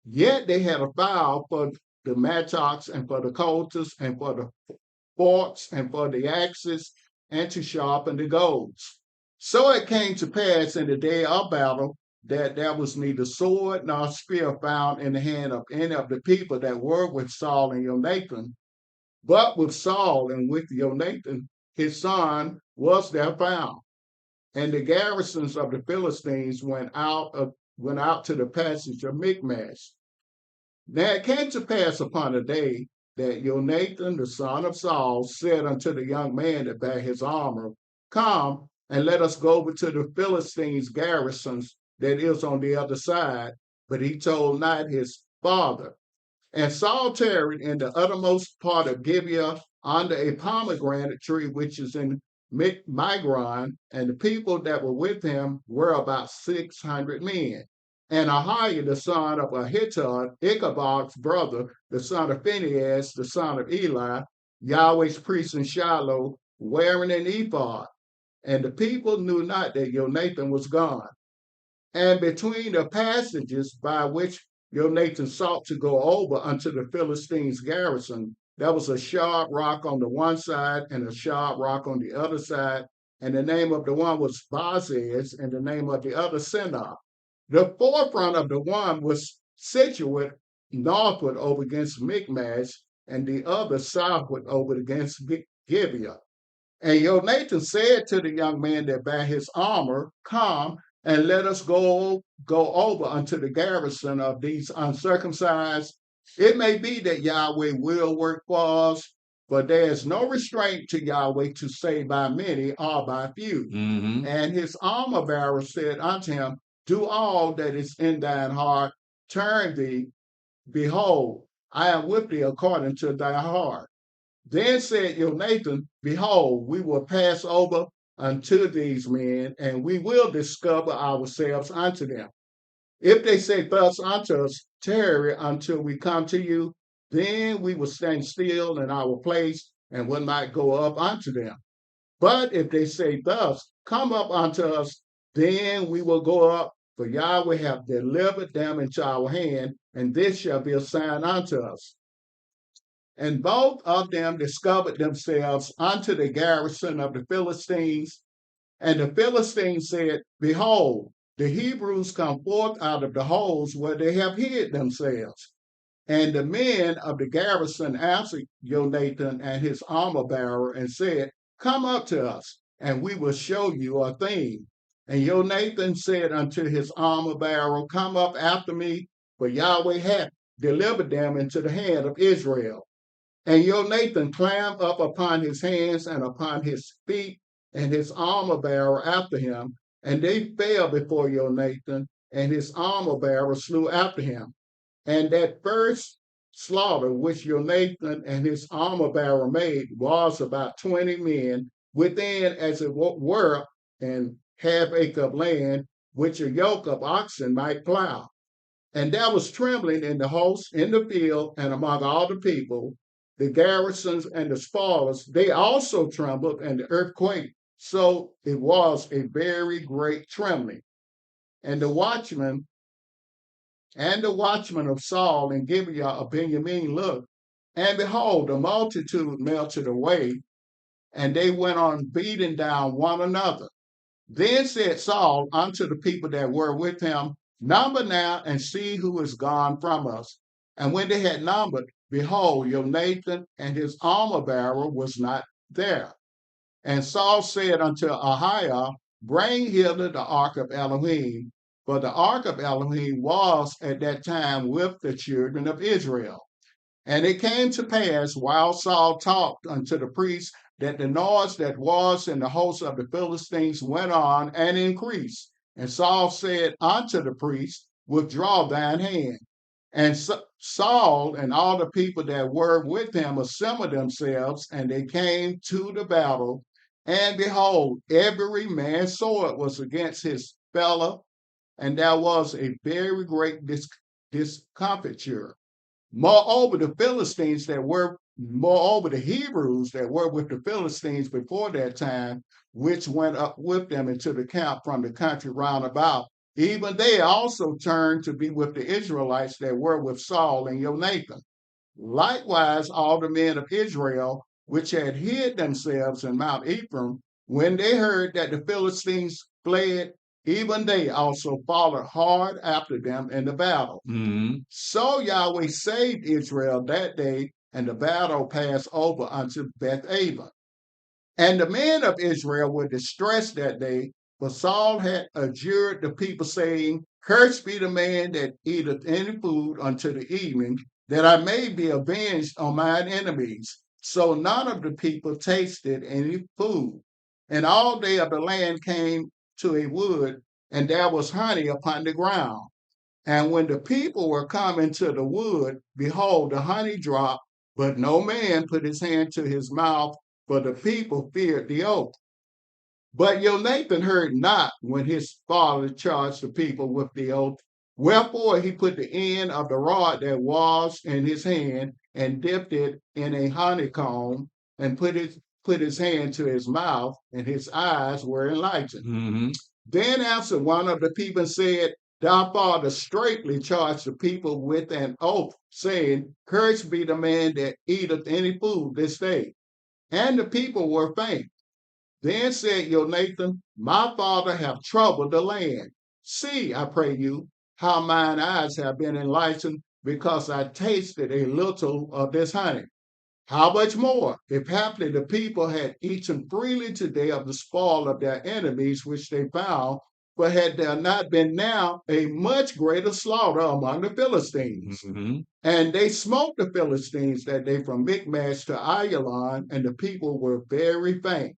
Yet they had a file for the mattocks and for the coulters and for the forks and for the axes and to sharpen the goads. So it came to pass in the day of battle that there was neither sword nor spear found in the hand of any of the people that were with Saul and Jonathan, but with Saul and with Jonathan his son was there found. And the garrisons of the Philistines went out to the passage of Michmash. Now it came to pass upon a day that Jonathan the son of Saul said unto the young man that bare his armor, come, and let us go over to the Philistines' garrisons that is on the other side. But he told not his father. And Saul tarried in the uttermost part of Gibeah under a pomegranate tree which is in Migron, and the people that were with him were about 600 men. And Ahiah, the son of Ahitub, Ichabod's brother, the son of Phinehas, the son of Eli, Yahweh's priest in Shiloh, wearing an ephod. And the people knew not that Jonathan was gone. And between the passages by which Jonathan sought to go over unto the Philistines' garrison, there was a sharp rock on the one side and a sharp rock on the other side, and the name of the one was Bozez, and the name of the other Senah. The forefront of the one was situate northward over against Michmash, and the other southward over against Gibeah. And Jonathan said to the young man that bare his armor, come, and let us go over unto the garrison of these uncircumcised. It may be that Yahweh will work for us, but there is no restraint to Yahweh to save by many or by few. Mm-hmm. And his armor bearer said unto him, do all that is in thine heart, turn thee, behold, I am with thee according to thy heart. Then said Jonathan, behold, we will pass over unto these men, and we will discover ourselves unto them. If they say thus unto us, tarry until we come to you, then we will stand still in our place, and will not go up unto them. But if they say thus, come up unto us, then we will go up, for Yahweh hath delivered them into our hand, and this shall be a sign unto us. And both of them discovered themselves unto the garrison of the Philistines. And the Philistines said, behold, the Hebrews come forth out of the holes where they have hid themselves. And the men of the garrison answered Jonathan and his armor bearer and said, come up to us, and we will show you a thing. And Jonathan said unto his armor bearer, come up after me, for Yahweh hath delivered them into the hand of Israel. And Jonathan climbed up upon his hands and upon his feet, and his armor bearer after him. And they fell before Jonathan, and his armor bearer slew after him. And that first slaughter which Jonathan and his armor bearer made was about 20 men within, as it were, an half acre of land, which a yoke of oxen might plow. And there was trembling in the host, in the field, and among all the people, the garrisons and the spoilers, they also trembled, and the earth quaked. So it was a very great trembling. And the watchman of Saul and Gibeah of Benjamin looked, and behold, the multitude melted away, and they went on beating down one another. Then said Saul unto the people that were with him, number now and see who is gone from us. And when they had numbered, behold, Jonathan and his armor bearer was not there. And Saul said unto Ahiah, bring hither the ark of Elohim. For the ark of Elohim was at that time with the children of Israel. And it came to pass, while Saul talked unto the priests, that the noise that was in the host of the Philistines went on and increased. And Saul said unto the priest, withdraw thine hand. And Saul and all the people that were with him assembled themselves, and they came to the battle. And behold, every man's sword was against his fellow, and there was a very great discomfiture. Moreover, the Hebrews that were with the Philistines before that time, which went up with them into the camp from the country round about, even they also turned to be with the Israelites that were with Saul and Jonathan. Likewise, all the men of Israel, which had hid themselves in Mount Ephraim, when they heard that the Philistines fled, even they also followed hard after them in the battle. Mhm. So Yahweh saved Israel that day, and the battle passed over unto Beth-aven. And the men of Israel were distressed that day, for Saul had adjured the people, saying, cursed be the man that eateth any food until the evening, that I may be avenged on mine enemies. So none of the people tasted any food. And all day of the land came to a wood, and there was honey upon the ground. And when the people were coming to the wood, behold, the honey dropped, but no man put his hand to his mouth, for the people feared the oath. But Jonathan heard not when his father charged the people with the oath. Wherefore he put the end of the rod that was in his hand, and dipped it in a honeycomb, and put his hand to his mouth, and his eyes were enlightened. Mhm. Then answered one of the people and said, thy father straitly charged the people with an oath, saying, cursed be the man that eateth any food this day. And the people were faint. Then said Jonathan, my father hath troubled the land. See, I pray you, how mine eyes have been enlightened, because I tasted a little of this honey. How much more, if haply the people had eaten freely today of the spoil of their enemies which they found, but had there not been now a much greater slaughter among the Philistines? Mhm. And they smote the Philistines that day from Michmash to Ayalon, and the people were very faint.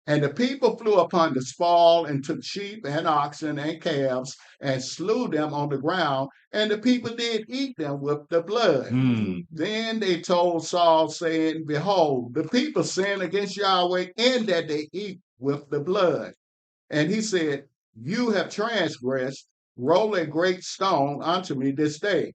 And the people flew upon the spoil, and took sheep and oxen and calves, and slew them on the ground, and the people did eat them with the blood. Mm. Then they told Saul, saying, behold, the people sin against Yahweh, in that they eat with the blood. And he said, you have transgressed, roll a great stone unto me this day.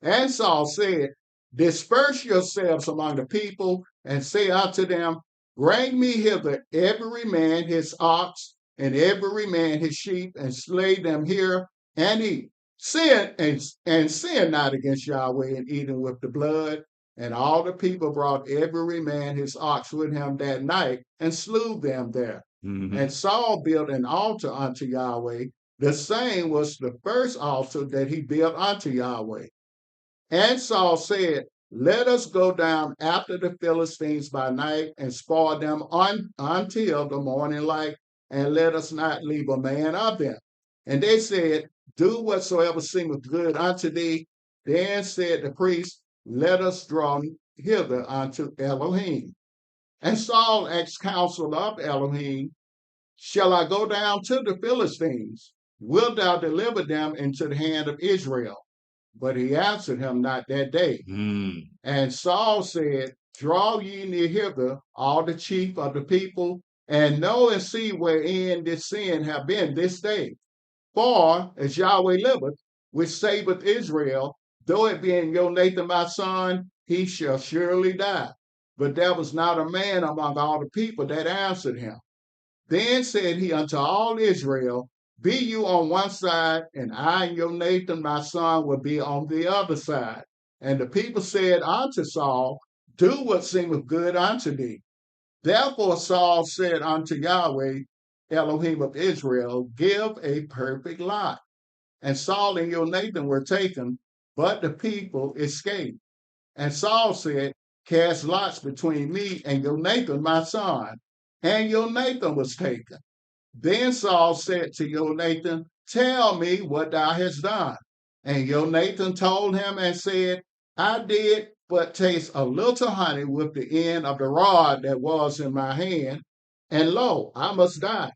And Saul said, disperse yourselves among the people, and say unto them, bring me hither every man his ox, and every man his sheep, and slay them here, and eat. Sin and sin not against Yahweh in eating with the blood. And all the people brought every man his ox with him that night, and slew them there. Mhm. And Saul built an altar unto Yahweh. The same was the first altar that he built unto Yahweh. And Saul said, let us go down after the Philistines by night and spoil them until the morning light, and let us not leave a man of them. And they said, do whatsoever seemeth good unto thee. Then said the priest, let us draw hither unto Elohim. And Saul asked counsel of Elohim, shall I go down to the Philistines? Wilt thou deliver them into the hand of Israel? But he answered him not that day. And Saul said, draw ye near hither, all the chief of the people, and know and see wherein this sin have been this day. For as Yahweh liveth, which saveth Israel, though it be in your Nathan my son, he shall surely die. But there was not a man among all the people that answered him. Then said he unto all Israel, be you on one side, and I and your Nathan my son will be on the other side. And the people said unto Saul, do what seemeth good unto thee. Therefore Saul said unto Yahweh, Elohim of Israel, give a perfect lot. And Saul and your Nathan were taken, but the people escaped. And Saul said, cast lots between me and your Nathan my son. And your Nathan was taken. Then Saul said to Jonathan, tell me what thou hast done. And Jonathan told him and said, I did but taste a little honey with the end of the rod that was in my hand, and lo, I must die.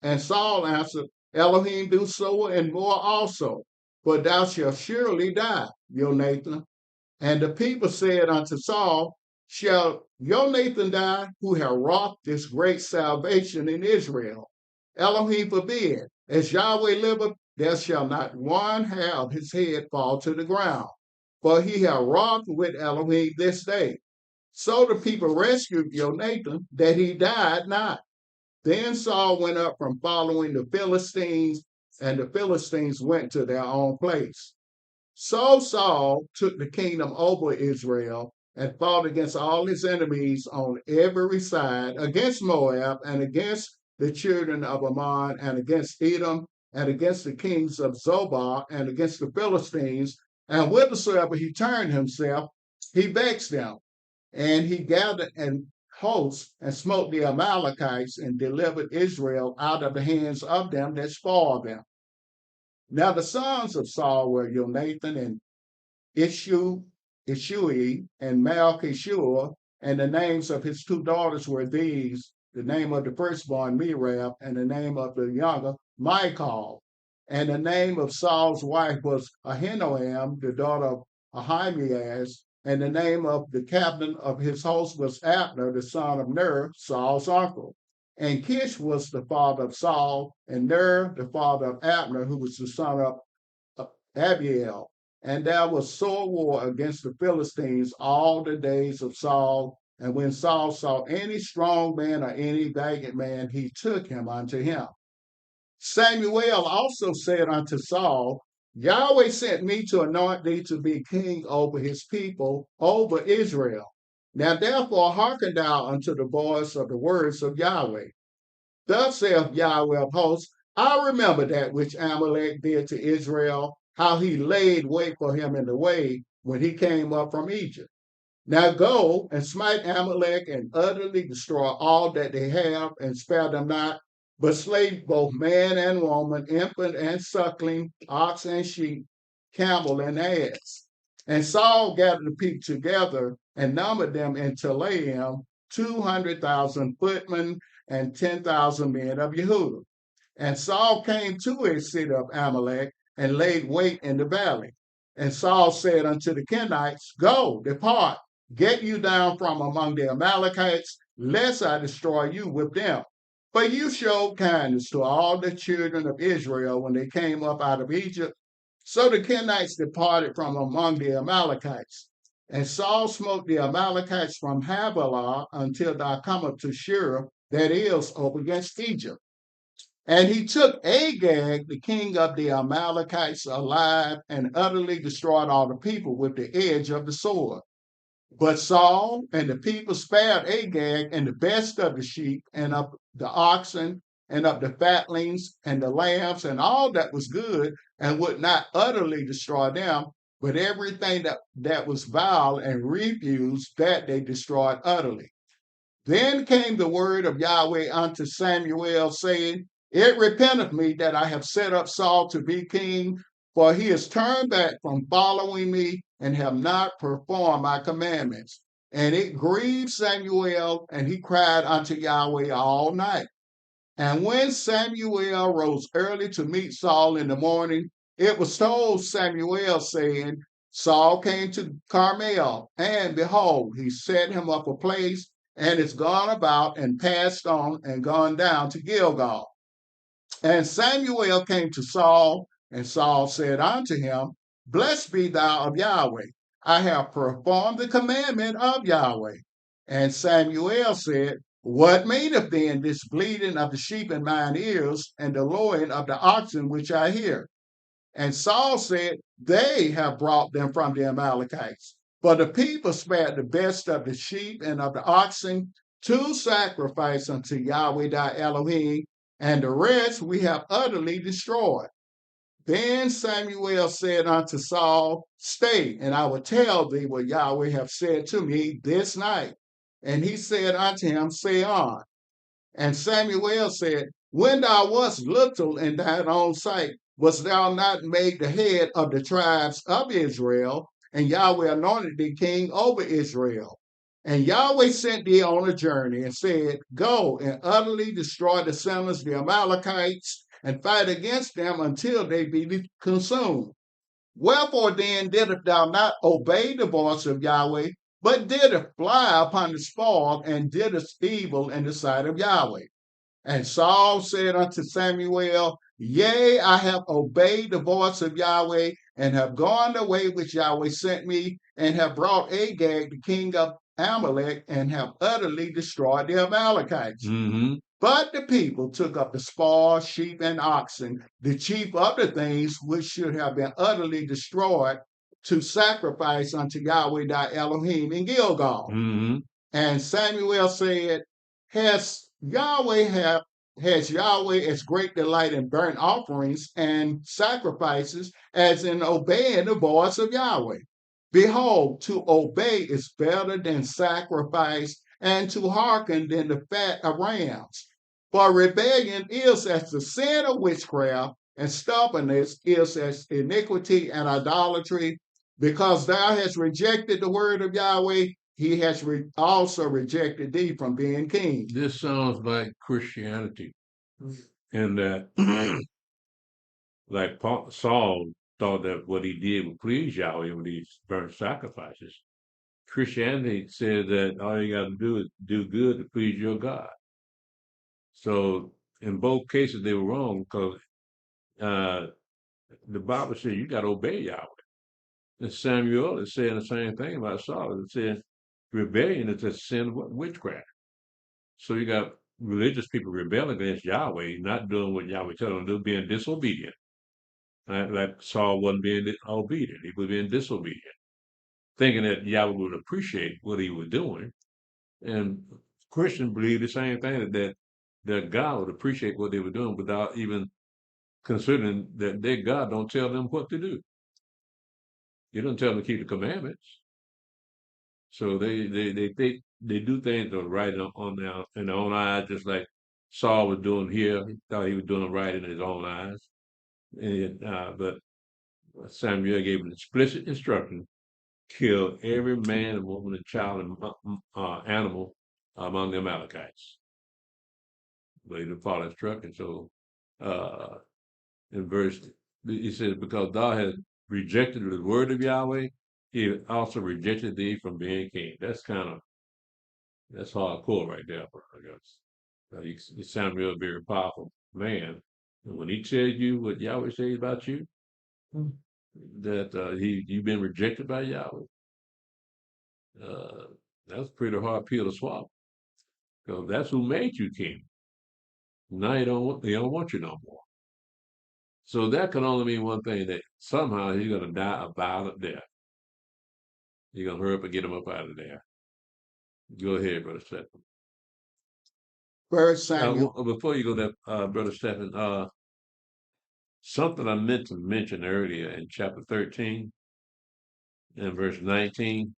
And Saul answered, Elohim do so and more also, but thou shalt surely die, Jonathan. And the people said unto Saul, shall Jonathan die, who have wrought this great salvation in Israel? Elohim forbid. As Yahweh liveth, there shall not one hair of his head fall to the ground. For he hath wrought with Elohim this day. So the people rescued Jonathan, that he died not. Then Saul went up from following the Philistines, and the Philistines went to their own place. So Saul took the kingdom over Israel and fought against all his enemies on every side, against Moab and against the children of Ammon and against Edom and against the kings of Zobah and against the Philistines. And whithersoever he turned himself, he vexed them. And he gathered an host and smote the Amalekites and delivered Israel out of the hands of them that spoiled them. Now the sons of Saul were Jonathan and Ishui and Malchishua, and the names of his two daughters were these, the name of the firstborn Merab, and the name of the younger Michal. And the name of Saul's wife was Ahinoam, the daughter of Ahimaaz, and the name of the captain of his host was Abner, the son of Ner, Saul's uncle. And Kish was the father of Saul, and Ner the father of Abner, who was the son of Abiel. And there was sore war against the Philistines all the days of Saul. And when Saul saw any strong man or any valiant man, he took him unto him. Samuel also said unto Saul, Yahweh sent me to anoint thee to be king over his people, over Israel. Now therefore hearken thou unto the voice of the words of Yahweh. Thus saith Yahweh of hosts, I remember that which Amalek did to Israel, how he laid wait for him in the way when he came up from Egypt. Now go and smite Amalek and utterly destroy all that they have and spare them not, but slay both man and woman, infant and suckling, ox and sheep, camel and ass. And Saul gathered the people together and numbered them in Telaim, 200,000 footmen and 10,000 men of Yehudah. And Saul came to a city of Amalek and laid wait in the valley. And Saul said unto the Kenites, go, depart, get you down from among the Amalekites, lest I destroy you with them. For you showed kindness to all the children of Israel when they came up out of Egypt. So the Kenites departed from among the Amalekites. And Saul smote the Amalekites from Havilah until thou comest to Shur, that is, over against Egypt. And he took Agag, the king of the Amalekites, alive, and utterly destroyed all the people with the edge of the sword. But Saul and the people spared Agag and the best of the sheep and of the oxen and of the fatlings and the lambs and all that was good, and would not utterly destroy them, but everything that was vile and refused, that they destroyed utterly. Then came the word of Yahweh unto Samuel, saying, It repenteth me that I have set up Saul to be king, for he has turned back from following me and have not performed my commandments. And it grieved Samuel, and he cried unto Yahweh all night. And when Samuel rose early to meet Saul in the morning, it was told Samuel, saying, Saul came to Carmel, and behold, he set him up a place, and is gone about and passed on and gone down to Gilgal. And Samuel came to Saul, and Saul said unto him, Blessed be thou of Yahweh. I have performed the commandment of Yahweh. And Samuel said, What meaneth then this bleating of the sheep in mine ears, and the lowing of the oxen which I hear? And Saul said, They have brought them from the Amalekites. For the people spared the best of the sheep and of the oxen to sacrifice unto Yahweh thy Elohim, and the rest we have utterly destroyed. Then Samuel said unto Saul, Stay, and I will tell thee what Yahweh hath said to me this night. And he said unto him, Say on. And Samuel said, When thou wast little in thine own sight, wast thou not made the head of the tribes of Israel? And Yahweh anointed thee king over Israel. And Yahweh sent thee on a journey and said, Go and utterly destroy the sinners, the Amalekites, and fight against them until they be consumed. Wherefore then didst thou not obey the voice of Yahweh, but didst fly upon the spoil, and didst evil in the sight of Yahweh? And Saul said unto Samuel, Yea, I have obeyed the voice of Yahweh, and have gone the way which Yahweh sent me, and have brought Agag, the king of Amalek, and have utterly destroyed the Amalekites. Mm-hmm. But the people took up the spoil, sheep and oxen, the chief of the things which should have been utterly destroyed, to sacrifice unto Yahweh thy Elohim in Gilgal. Mm-hmm. And Samuel said, Has Yahweh as great delight in burnt offerings and sacrifices as in obeying the voice of Yahweh? Behold, to obey is better than sacrifice, and to hearken than the fat of rams. For rebellion is as the sin of witchcraft, and stubbornness is as iniquity and idolatry. Because thou hast rejected the word of Yahweh, he has also rejected thee from being king. This sounds like Christianity, in that, like Saul thought that what he did would please Yahweh with these burnt sacrifices. Christianity says that all you got to do is do good to please your God. So in both cases, they were wrong, because the Bible says you got to obey Yahweh. And Samuel is saying the same thing about Saul. It says rebellion is a sin of witchcraft. So you got religious people rebelling against Yahweh, not doing what Yahweh tells them to do, being disobedient. Like Saul wasn't being obedient. He was being disobedient, thinking that Yahweh would appreciate what he was doing. And Christians believe the same thing, that God would appreciate what they were doing without even considering that their God don't tell them what to do. He doesn't tell them to keep the commandments. So they think they do things that are right in their own eyes, just like Saul was doing here. He thought he was doing right in his own eyes. And but Samuel gave an explicit instruction: kill every man and woman and child and animal among the Amalekites. But he didn't follow instruction. So in verse, he says, because thou hast rejected the word of Yahweh, he also rejected thee from being king. That's hardcore right there, I guess. Samuel, a very powerful man. And when he tells you what Yahweh says about you, that you've been rejected by Yahweh, that's a pretty hard pill to swallow. Because that's who made you king. Now they don't want you no more. So that can only mean one thing, that somehow he's going to die a violent death. You're going to hurry up and get him up out of there. Go ahead, Brother Stephen. First Samuel. Before you go there, Brother Stephen, something I meant to mention earlier in chapter 13, in verse 19,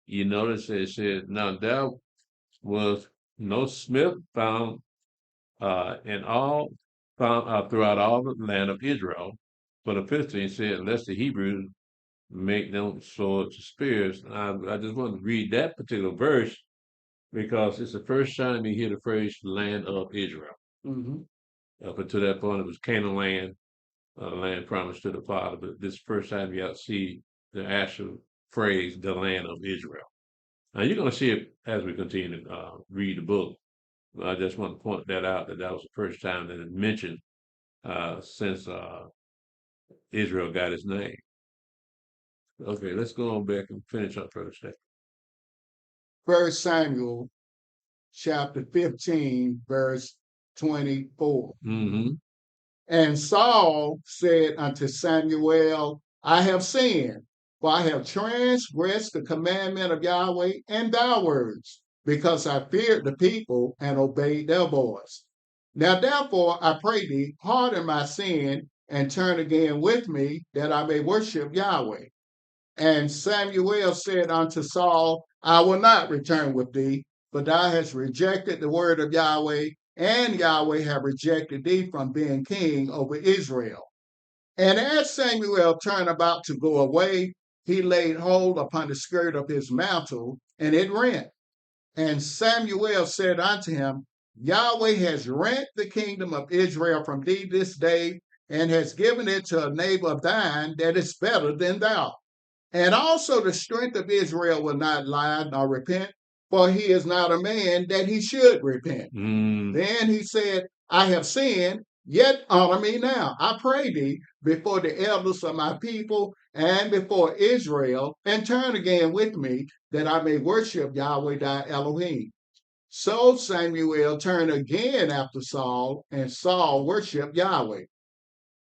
you notice it said, now there was no smith found in all found throughout all the land of Israel. But the 15 said, unless the Hebrews make them swords and spears. I just want to read that particular verse because it's the first time you hear the phrase land of Israel. Mhm. Up until that point, it was Canaan land, land promised to the father. But this first time you see the actual phrase, the land of Israel. Now you're going to see it as we continue to read the book. I just want to point that out that that was the first time that it's mentioned since Israel got its name. Okay, let's go on back and finish up first. 1 Samuel chapter 15, verse 24. Mm-hmm. And Saul said unto Samuel, I have sinned, for I have transgressed the commandment of Yahweh and thy words, because I feared the people and obeyed their voice. Now therefore I pray thee, pardon my sin, and turn again with me, that I may worship Yahweh. And Samuel said unto Saul, I will not return with thee, for thou hast rejected the word of Yahweh, and Yahweh have rejected thee from being king over Israel. And as Samuel turned about to go away, he laid hold upon the skirt of his mantle, and it rent. And Samuel said unto him, Yahweh has rent the kingdom of Israel from thee this day, and has given it to a neighbor of thine that is better than thou. And also the strength of Israel will not lie nor repent, for he is not a man that he should repent. Then he said, I have sinned, yet honor me now, I pray thee, before the elders of my people and before Israel, and turn again with me, that I may worship Yahweh thy Elohim. So Samuel turned again after Saul, and Saul worshiped Yahweh.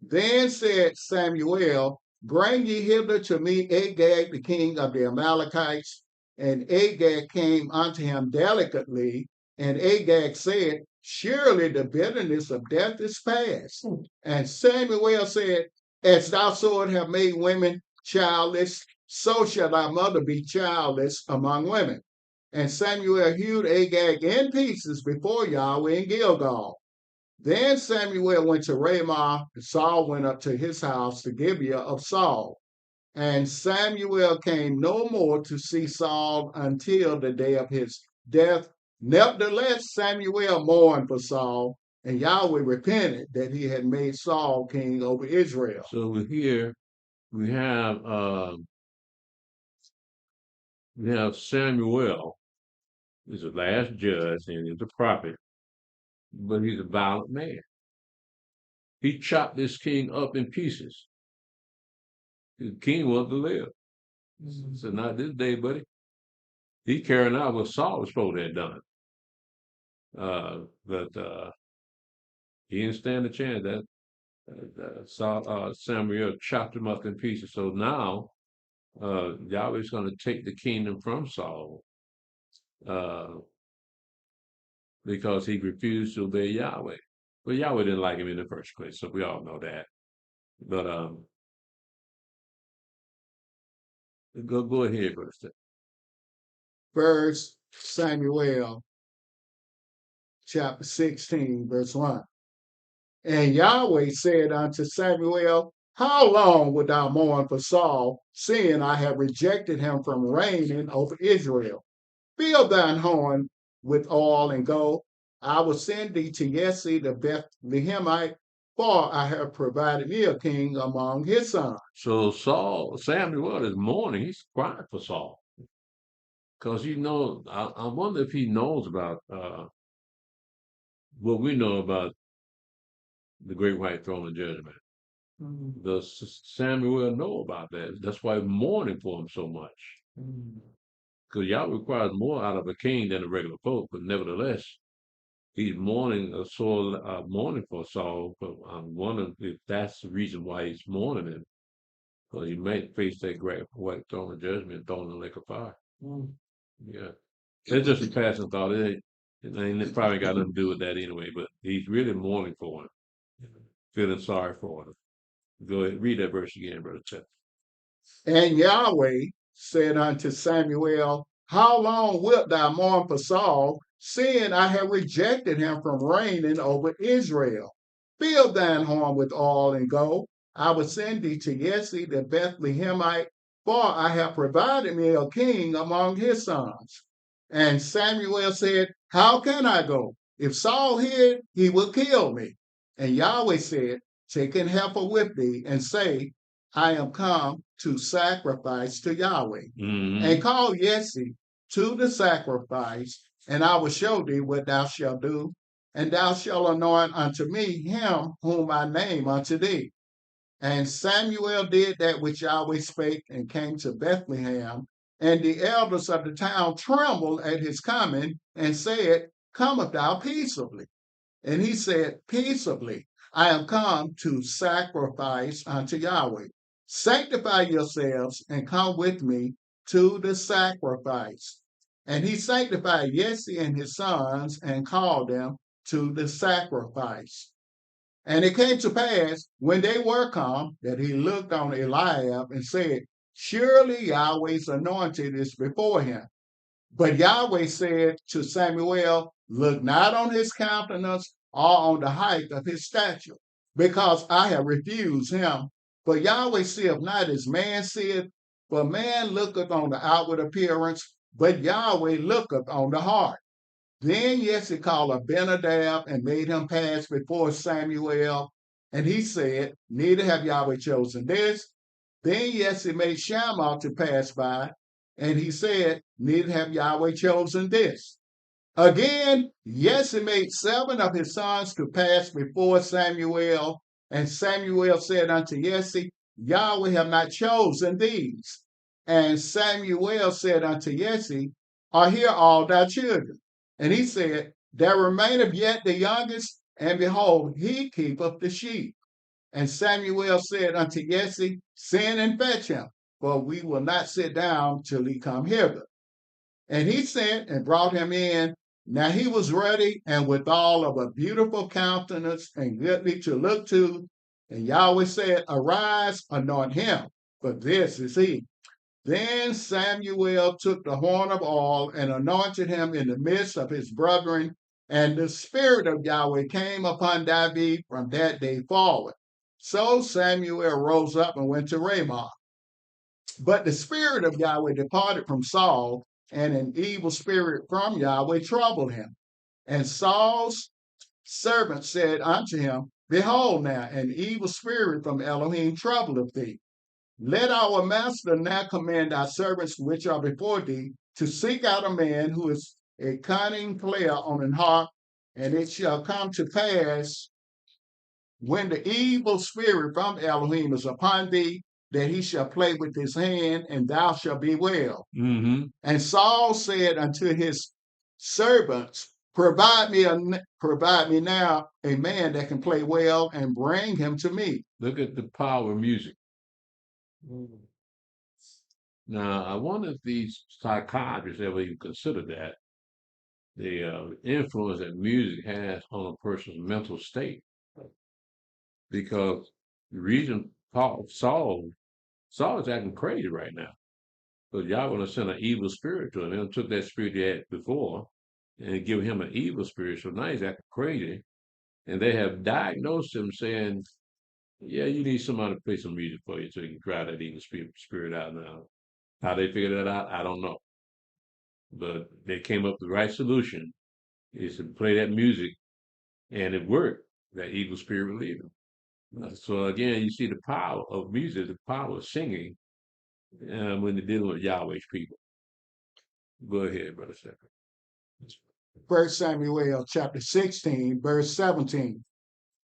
Then said Samuel, bring ye hither to me Agag, the king of the Amalekites. And Agag came unto him delicately, and Agag said, surely the bitterness of death is past. And Samuel said, as thou sword have made women childless, so shall thy mother be childless among women. And Samuel hewed Agag in pieces before Yahweh in Gilgal. Then Samuel went to Ramah, and Saul went up to his house to Gibeah of Saul. And Samuel came no more to see Saul until the day of his death. Nevertheless, Samuel mourned for Saul, and Yahweh repented that he had made Saul king over Israel. So here we have Samuel, he's the last judge and he's a prophet, but he's a violent man. He chopped this king up in pieces. The king wanted to live. So not this day, buddy. He carrying out what Saul was supposed to have done. But he didn't stand a chance. Samuel chopped him up in pieces. So now Yahweh's going to take the kingdom from Saul because he refused to obey Yahweh. Well, Yahweh didn't like him in the first place, so we all know that. But go ahead, Brother. 1 Samuel chapter 16, verse 1. And Yahweh said unto Samuel, how long wilt thou mourn for Saul, seeing I have rejected him from reigning over Israel? Fill thine horn with oil and go. I will send thee to Jesse the Bethlehemite, for I have provided me a king among his sons. So Samuel is mourning. He's crying for Saul. Because I wonder if he knows about what we know about the great white throne of judgment. Does Samuel know about that? That's why he's mourning for him so much. Because Yahweh requires more out of a king than a regular folk, but nevertheless, he's mourning mourning for Saul. But I'm wondering if that's the reason why he's mourning him. Because he might face that great white throne of judgment thrown in the lake of fire. Yeah. It's just a passing thought. It probably got nothing to do with that anyway, but he's really mourning for him, feeling sorry for him. Go ahead, read that verse again, Brother Chet. And Yahweh said unto Samuel, how long wilt thou mourn for Saul, seeing I have rejected him from reigning over Israel? Fill thine horn with oil and go. I will send thee to Jesse the Bethlehemite, for I have provided me a king among his sons. And Samuel said, how can I go? If Saul hear it, he will kill me. And Yahweh said, take an heifer with thee, and say, I am come to sacrifice to Yahweh. And call Jesse to the sacrifice, and I will show thee what thou shalt do. And thou shalt anoint unto me him whom I name unto thee. And Samuel did that which Yahweh spake, and came to Bethlehem. And the elders of the town trembled at his coming, and said, cometh thou peaceably? And he said, peaceably, I am come to sacrifice unto Yahweh. Sanctify yourselves and come with me to the sacrifice. And he sanctified Jesse and his sons and called them to the sacrifice. And it came to pass, when they were come, that he looked on Eliab and said, surely Yahweh's anointed is before him. But Yahweh said to Samuel, look not on his countenance or on the height of his stature, because I have refused him. For Yahweh seeth not as man seeth, for man looketh on the outward appearance, but Yahweh looketh on the heart. Then Jesse called Abinadab and made him pass before Samuel. And he said, neither have Yahweh chosen this. Then Jesse made Shammah to pass by. And he said, neither have Yahweh chosen this. Again, Jesse made 7 of his sons to pass before Samuel. And Samuel said unto Jesse, Yahweh have not chosen these. And Samuel said unto Jesse, are here all thy children? And he said, there remaineth yet the youngest, and behold, he keepeth the sheep. And Samuel said unto Jesse, send and fetch him, for we will not sit down till he come hither. And he sent and brought him in. Now he was ready, and withal of a beautiful countenance, and goodly to look to. And Yahweh said, arise, anoint him, for this is he. Then Samuel took the horn of oil and anointed him in the midst of his brethren, and the Spirit of Yahweh came upon David from that day forward. So Samuel rose up and went to Ramah. But the Spirit of Yahweh departed from Saul, and an evil spirit from Yahweh troubled him. And Saul's servant said unto him, behold now, an evil spirit from Elohim troubleth thee. Let our master now command our servants which are before thee to seek out a man who is a cunning player on an harp, and it shall come to pass when the evil spirit from Elohim is upon thee, that he shall play with his hand, and thou shalt be well. And Saul said unto his servants, provide me now a man that can play well, and bring him to me. Look at the power of music. Now, I wonder if these psychiatrists ever even consider that the influence that music has on a person's mental state. Because the reason Saul is acting crazy right now. But y'all want to send an evil spirit to him. They took that spirit he had before and give him an evil spirit. So now he's acting crazy. And they have diagnosed him saying, yeah, you need somebody to play some music for you so you can drive that evil spirit out now. How they figured that out, I don't know. But they came up with the right solution is to play that music, and it worked. That evil spirit would leave him. So again, you see the power of music, the power of singing when they're dealing with Yahweh's people. Go ahead, Brother Second. 1 Samuel chapter 16, verse 17.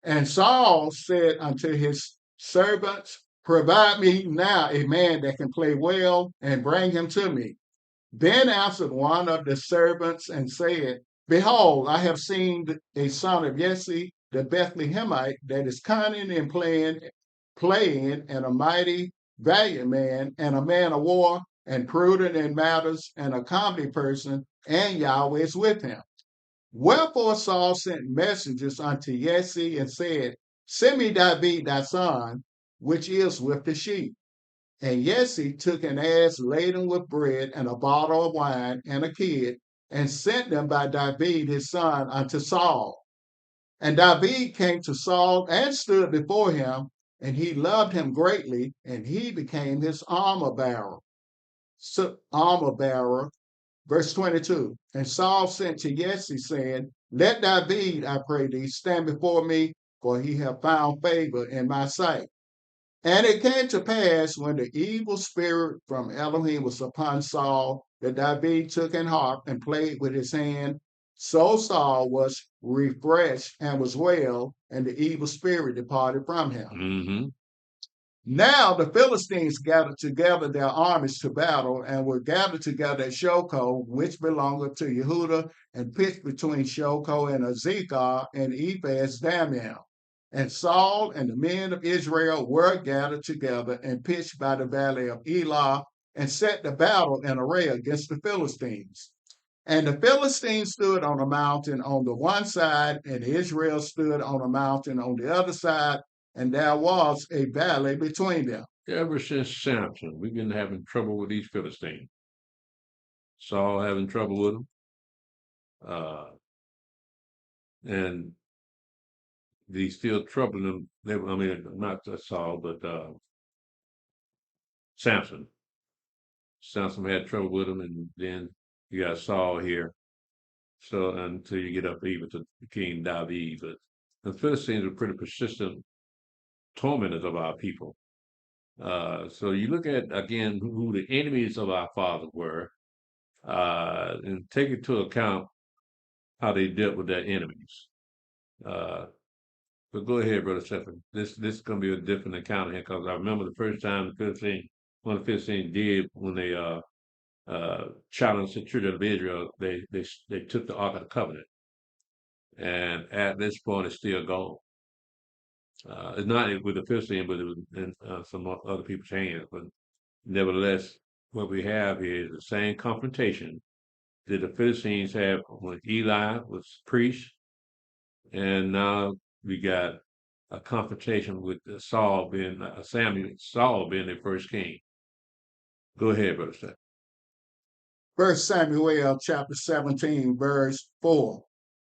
And Saul said unto his servants, provide me now a man that can play well, and bring him to me. Then answered one of the servants and said, behold, I have seen a son of Jesse the Bethlehemite that is cunning in playing, and a mighty valiant man, and a man of war, and prudent in matters, and a comely person, and Yahweh is with him. Wherefore Saul sent messengers unto Jesse and said, send me David thy son, which is with the sheep. And Jesse took an ass laden with bread and a bottle of wine and a kid, and sent them by David his son unto Saul. And David came to Saul and stood before him, and he loved him greatly, and he became his armor bearer. Verse 22. And Saul sent to Jesse, saying, Let David, I pray thee, stand before me, for he hath found favor in my sight. And it came to pass, when the evil spirit from Elohim was upon Saul, that David took an harp and played with his hand. So Saul was refreshed and was well, and the evil spirit departed from him. Mm-hmm. Now the Philistines gathered together their armies to battle, and were gathered together at Shoco, which belongeth to Yehudah, and pitched between Shoco and Azekah and Ephes Dammim. And Saul and the men of Israel were gathered together and pitched by the valley of Elah, and set the battle in array against the Philistines. And the Philistines stood on a mountain on the one side, and Israel stood on a mountain on the other side, and there was a valley between them. Ever since Samson, we've been having trouble with these Philistines. Saul having trouble with them. And he's still troubling them. Not Saul, but Samson. Samson had trouble with him, and then you got Saul here. So until you get up even to King David. But the Philistines are pretty persistent tormentors of our people. So you look at, again, who the enemies of our father were, and take into account how they dealt with their enemies. But go ahead, Brother Stephen. This is going to be a different account here, because I remember the first time one of the Philistines did, when they challenged the children of Israel, they took the Ark of the Covenant. And at this point, it's still gone. It's not with the Philistines, but it was in some other people's hands. But nevertheless, what we have here is the same confrontation that the Philistines had when Eli was priest, and now we got a confrontation with Saul being their first king. Go ahead, Brother Stephen. 1 Samuel chapter 17, verse 4.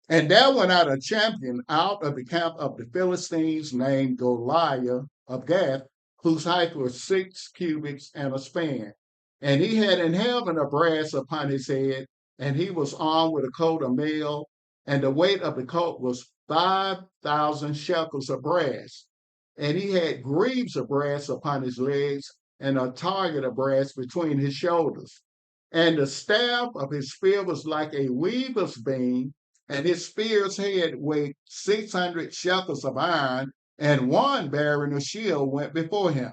And there went out a champion out of the camp of the Philistines, named Goliath of Gath, whose height was 6 cubits and a span. And he had in heaven a brass upon his head, and he was armed with a coat of mail, and the weight of the coat was 5,000 shekels of brass. And he had greaves of brass upon his legs, and a target of brass between his shoulders. And the staff of his spear was like a weaver's beam, and his spear's head weighed 600 shekels of iron, and one bearing a shield went before him.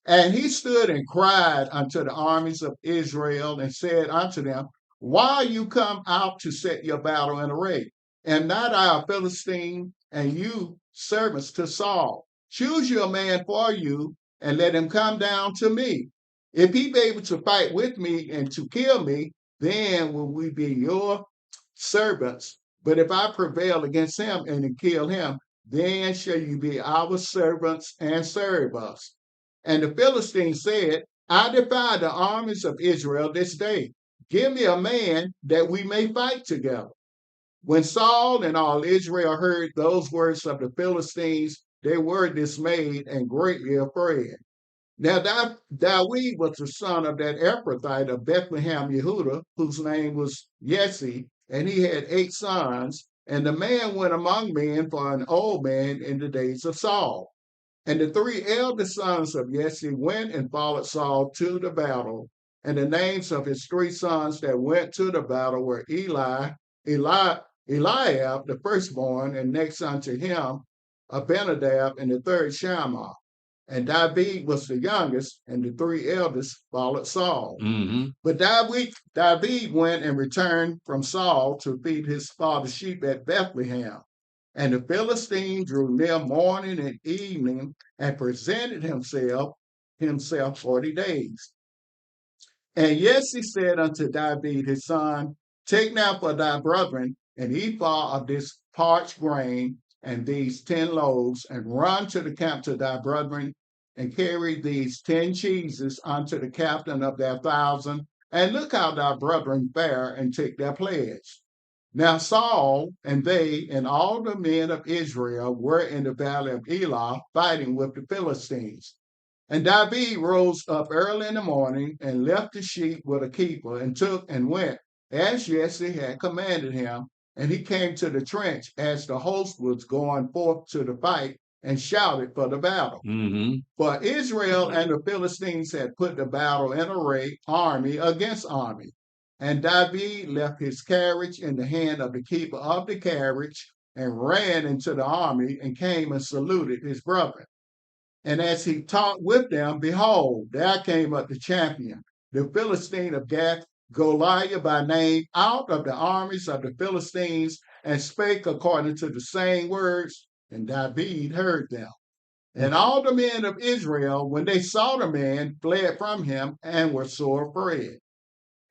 And he stood and cried unto the armies of Israel, and said unto them, Why are you come out to set your battle in array? Am not I a Philistine, and you servants to Saul? Choose you a man for you, and let him come down to me. If he be able to fight with me and to kill me, then will we be your servants. But if I prevail against him and kill him, then shall you be our servants and serve us. And the Philistines said, I defy the armies of Israel this day. Give me a man that we may fight together. When Saul and all Israel heard those words of the Philistines, they were dismayed and greatly afraid. Now David was the son of that Ephrathite of Bethlehem, Yehudah, whose name was Jesse, and he had 8 sons. And the man went among men for an old man in the days of Saul. And the 3 eldest sons of Jesse went and followed Saul to the battle. And the names of his 3 sons that went to the battle were Eliab, the firstborn, and next unto him, Abinadab, and the third Shammah. And David was the youngest, and the 3 eldest followed Saul. Mm-hmm. But David went and returned from Saul to feed his father's sheep at Bethlehem. And the Philistine drew near morning and evening, and presented himself 40 days. And Jesse said unto David his son, Take now for thy brethren an ephah of this parched grain, and these 10 loaves, and run to the camp to thy brethren, and carry these 10 cheeses unto the captain of their 1,000, and look how thy brethren fare, and take their pledge. Now Saul and they and all the men of Israel were in the valley of Elah fighting with the Philistines. And David rose up early in the morning and left the sheep with a keeper and took and went as Jesse had commanded him. And he came to the trench as the host was going forth to the fight and shouted for the battle. Mm-hmm. For Israel and the Philistines had put the battle in array, army against army. And David left his carriage in the hand of the keeper of the carriage and ran into the army and came and saluted his brethren. And as he talked with them, behold, there came up the champion, the Philistine of Gath, Goliath by name, out of the armies of the Philistines, and spake according to the same words, and David heard them. And all the men of Israel, when they saw the man, fled from him and were sore afraid.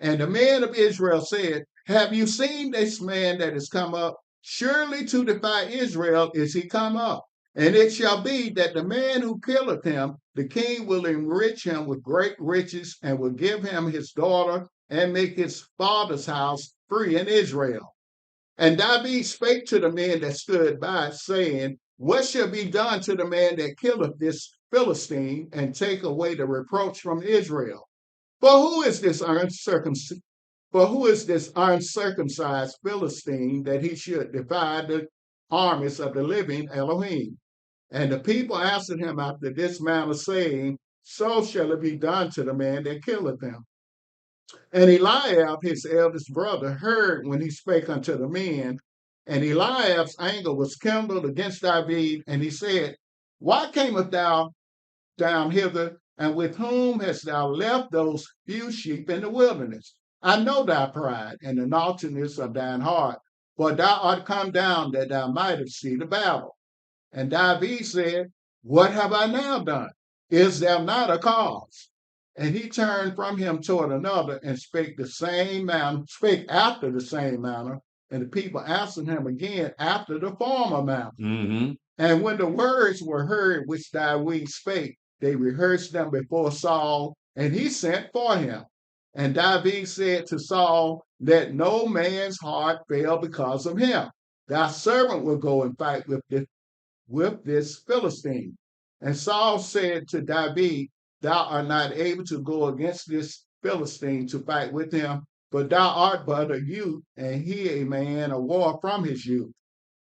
And the men of Israel said, have you seen this man that is come up? Surely to defy Israel is he come up. And it shall be that the man who killeth him, the king will enrich him with great riches, and will give him his daughter, and make his father's house free in Israel. And David spake to the men that stood by, saying, what shall be done to the man that killeth this Philistine, and take away the reproach from Israel? For who is this uncircumcised Philistine that he should defy the armies of the living Elohim? And the people answered him after this manner, saying, so shall it be done to the man that killeth him. And Eliab, his eldest brother, heard when he spake unto the men. And Eliab's anger was kindled against David, and he said, why camest thou down hither, and with whom hast thou left those few sheep in the wilderness? I know thy pride and the naughtiness of thine heart, for thou art come down that thou mightest see the battle. And David said, what have I now done? Is there not a cause? And he turned from him toward another and spake after the same manner, and the people answered him again after the former manner. Mm-hmm. And when the words were heard which David spake, they rehearsed them before Saul, and he sent for him. And David said to Saul, let no man's heart fail because of him. Thy servant will go and fight with this Philistine. And Saul said to David, thou art not able to go against this Philistine to fight with him, for thou art but a youth, and he a man of war from his youth.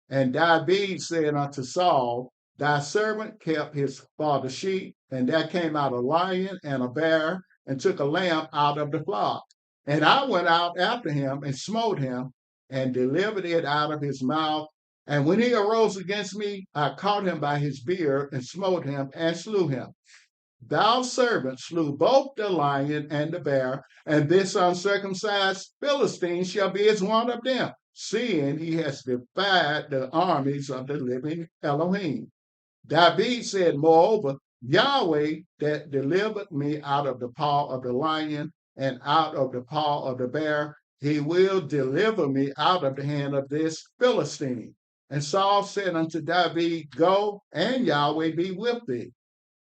And David said unto Saul, thy servant kept his father's sheep, and there came out a lion and a bear, and took a lamb out of the flock. And I went out after him, and smote him, and delivered it out of his mouth. And when he arose against me, I caught him by his beard, and smote him, and slew him. Thou servant slew both the lion and the bear, and this uncircumcised Philistine shall be as one of them, seeing he has defied the armies of the living Elohim. David said, moreover, Yahweh that delivered me out of the paw of the lion and out of the paw of the bear, he will deliver me out of the hand of this Philistine. And Saul said unto David, go, and Yahweh be with thee.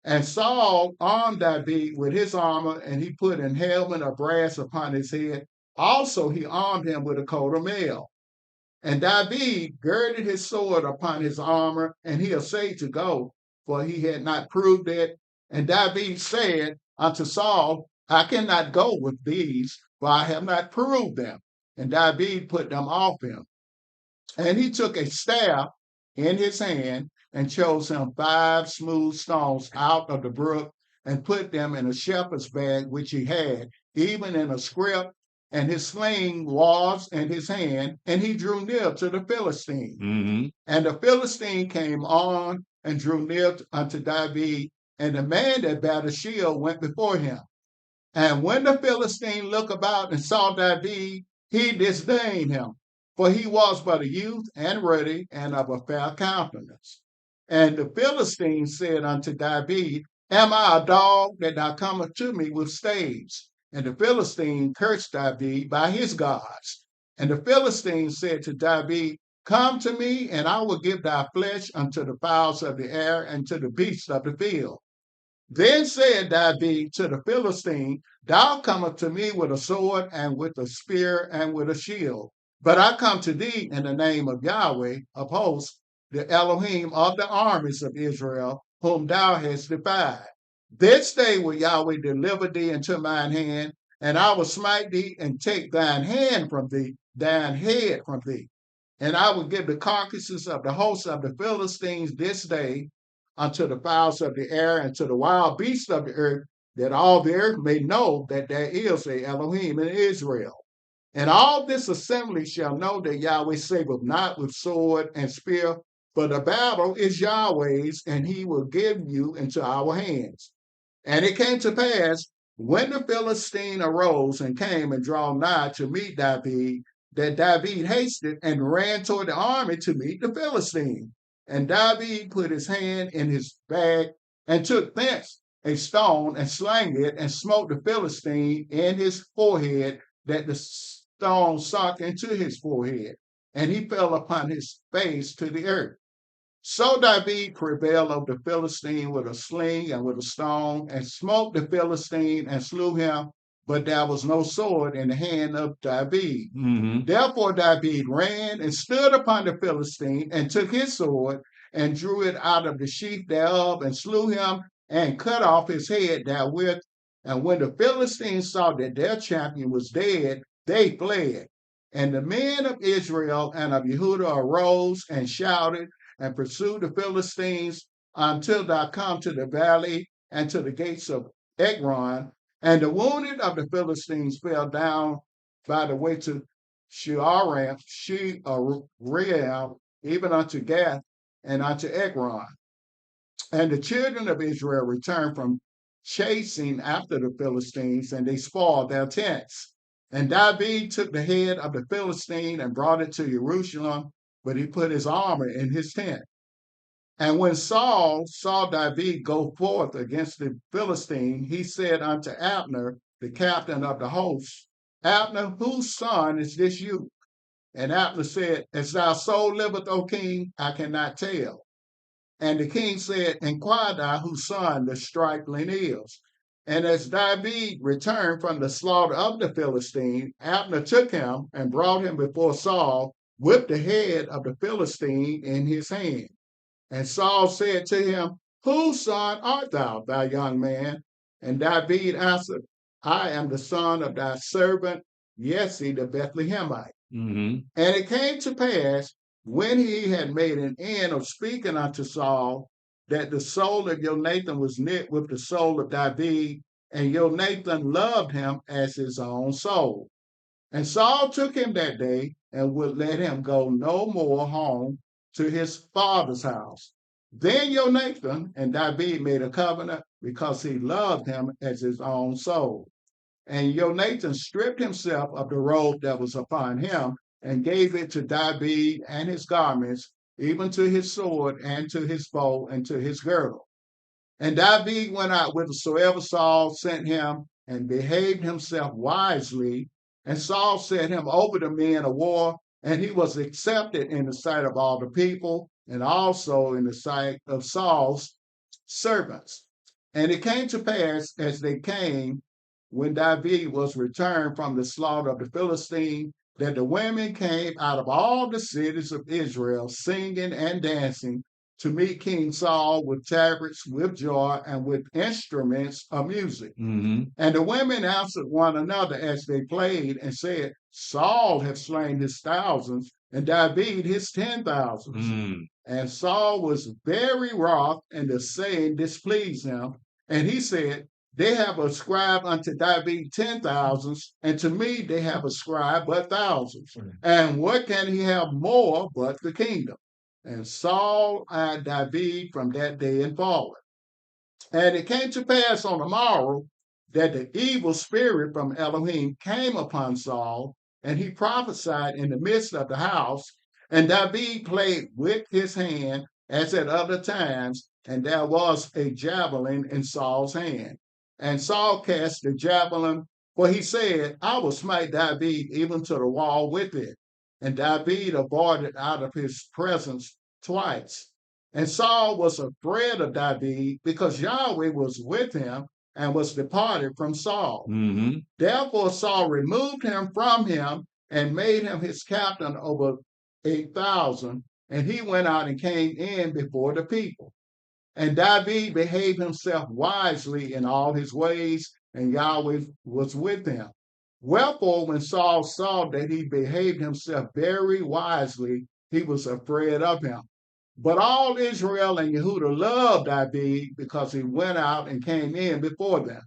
And Saul armed David with his armor, and he put an helmet of brass upon his head. Also he armed him with a coat of mail. And David girded his sword upon his armor, and he essayed to go, for he had not proved it. And David said unto Saul, I cannot go with these, for I have not proved them. And David put them off him. And he took a staff in his hand, and chose him 5 smooth stones out of the brook, and put them in a shepherd's bag which he had, even in a scrip, and his sling was in his hand, and he drew near to the Philistine. Mm-hmm. And the Philistine came on and drew near unto David, and the man that bare the shield went before him. And when the Philistine looked about and saw David, he disdained him, for he was but a youth and ruddy and of a fair countenance. And the Philistine said unto David, am I a dog that thou comest to me with staves? And the Philistine cursed David by his gods. And the Philistine said to David, come to me, and I will give thy flesh unto the fowls of the air and to the beasts of the field. Then said David to the Philistine, Thou comest to me with a sword and with a spear and with a shield. But I come to thee in the name of Yahweh of hosts, the Elohim of the armies of Israel, whom thou hast defied. This day will Yahweh deliver thee into mine hand, and I will smite thee and take thine hand from thee, thine head from thee. And I will give the carcasses of the hosts of the Philistines this day unto the fowls of the air and to the wild beasts of the earth, that all the earth may know that there is a Elohim in Israel. And all this assembly shall know that Yahweh saveth not with sword and spear, for the battle is Yahweh's, and he will give you into our hands. And it came to pass, when the Philistine arose and came and drew nigh to meet David, that David hasted and ran toward the army to meet the Philistine. And David put his hand in his bag and took thence a stone and slang it and smote the Philistine in his forehead, that the stone sunk into his forehead, and he fell upon his face to the earth. So David prevailed over the Philistine with a sling and with a stone, and smote the Philistine and slew him, but there was no sword in the hand of David. Mm-hmm. Therefore David ran and stood upon the Philistine, and took his sword, and drew it out of the sheath thereof, and slew him, and cut off his head therewith. And when the Philistines saw that their champion was dead, they fled. And the men of Israel and of Yehudah arose and shouted, and pursued the Philistines until thou come to the valley and to the gates of Ekron. And the wounded of the Philistines fell down by the way to Shearam, even unto Gath and unto Ekron. And the children of Israel returned from chasing after the Philistines, and they spoiled their tents. And David took the head of the Philistine and brought it to Jerusalem, but he put his armor in his tent. And when Saul saw David go forth against the Philistine, he said unto Abner, the captain of the host, Abner, whose son is this youth? And Abner said, As thy soul liveth, O king, I cannot tell. And the king said, Inquire thou whose son the stripling is. And as David returned from the slaughter of the Philistine, Abner took him and brought him before Saul with the head of the Philistine in his hand. And Saul said to him, Whose son art thou, thou young man? And David answered, I am the son of thy servant Jesse the Bethlehemite. Mm-hmm. And it came to pass, when he had made an end of speaking unto Saul, that the soul of Jonathan was knit with the soul of David, and Jonathan loved him as his own soul. And Saul took him that day and would let him go no more home to his father's house. Then Jonathan and David made a covenant because he loved him as his own soul. And Jonathan stripped himself of the robe that was upon him and gave it to David and his garments, even to his sword and to his bow and to his girdle. And David went out whithersoever Saul sent him and behaved himself wisely. And Saul set him over the men of war, and he was accepted in the sight of all the people, and also in the sight of Saul's servants. And it came to pass, as they came, when David was returned from the slaughter of the Philistine, that the women came out of all the cities of Israel, singing and dancing, to meet King Saul with tabrets, with joy, and with instruments of music. Mm-hmm. And the women answered one another as they played, and said, Saul hath slain his thousands, and David his 10,000s. Mm. And Saul was very wroth, and the saying displeased him. And he said, They have ascribed unto David 10,000s, and to me they have ascribed but thousands. And what can he have more but the kingdom? And Saul eyed David from that day and forward. And it came to pass on the morrow that the evil spirit from Elohim came upon Saul, and he prophesied in the midst of the house. And David played with his hand as at other times, and there was a javelin in Saul's hand. And Saul cast the javelin, for he said, I will smite David even to the wall with it. And David avoided out of his presence twice. And Saul was afraid of David because Yahweh was with him and was departed from Saul. Mm-hmm. Therefore Saul removed him from him and made him his captain over 8,000. And he went out and came in before the people. And David behaved himself wisely in all his ways, and Yahweh was with him. Wherefore, when Saul saw that he behaved himself very wisely, he was afraid of him. But all Israel and Yehudah loved David because he went out and came in before them.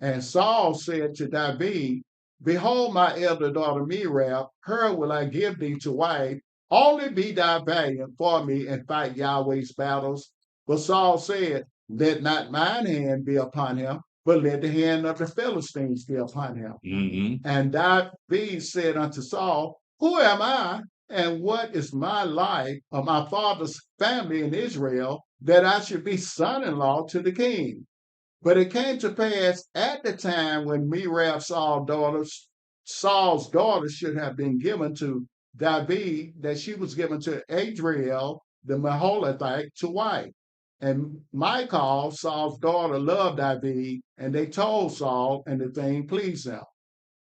And Saul said to David, Behold, my elder daughter Merab, her will I give thee to wife. Only be thou valiant for me and fight Yahweh's battles. But Saul said, Let not mine hand be upon him, but let the hand of the Philistines be upon him. Mm-hmm. And David said unto Saul, Who am I, and what is my life of my father's family in Israel, that I should be son-in-law to the king? But it came to pass at the time when Merab Saul's daughter should have been given to David, that she was given to Adriel the Maholathite to wife. And Michal, Saul's daughter, loved David, and they told Saul, and the thing pleased him.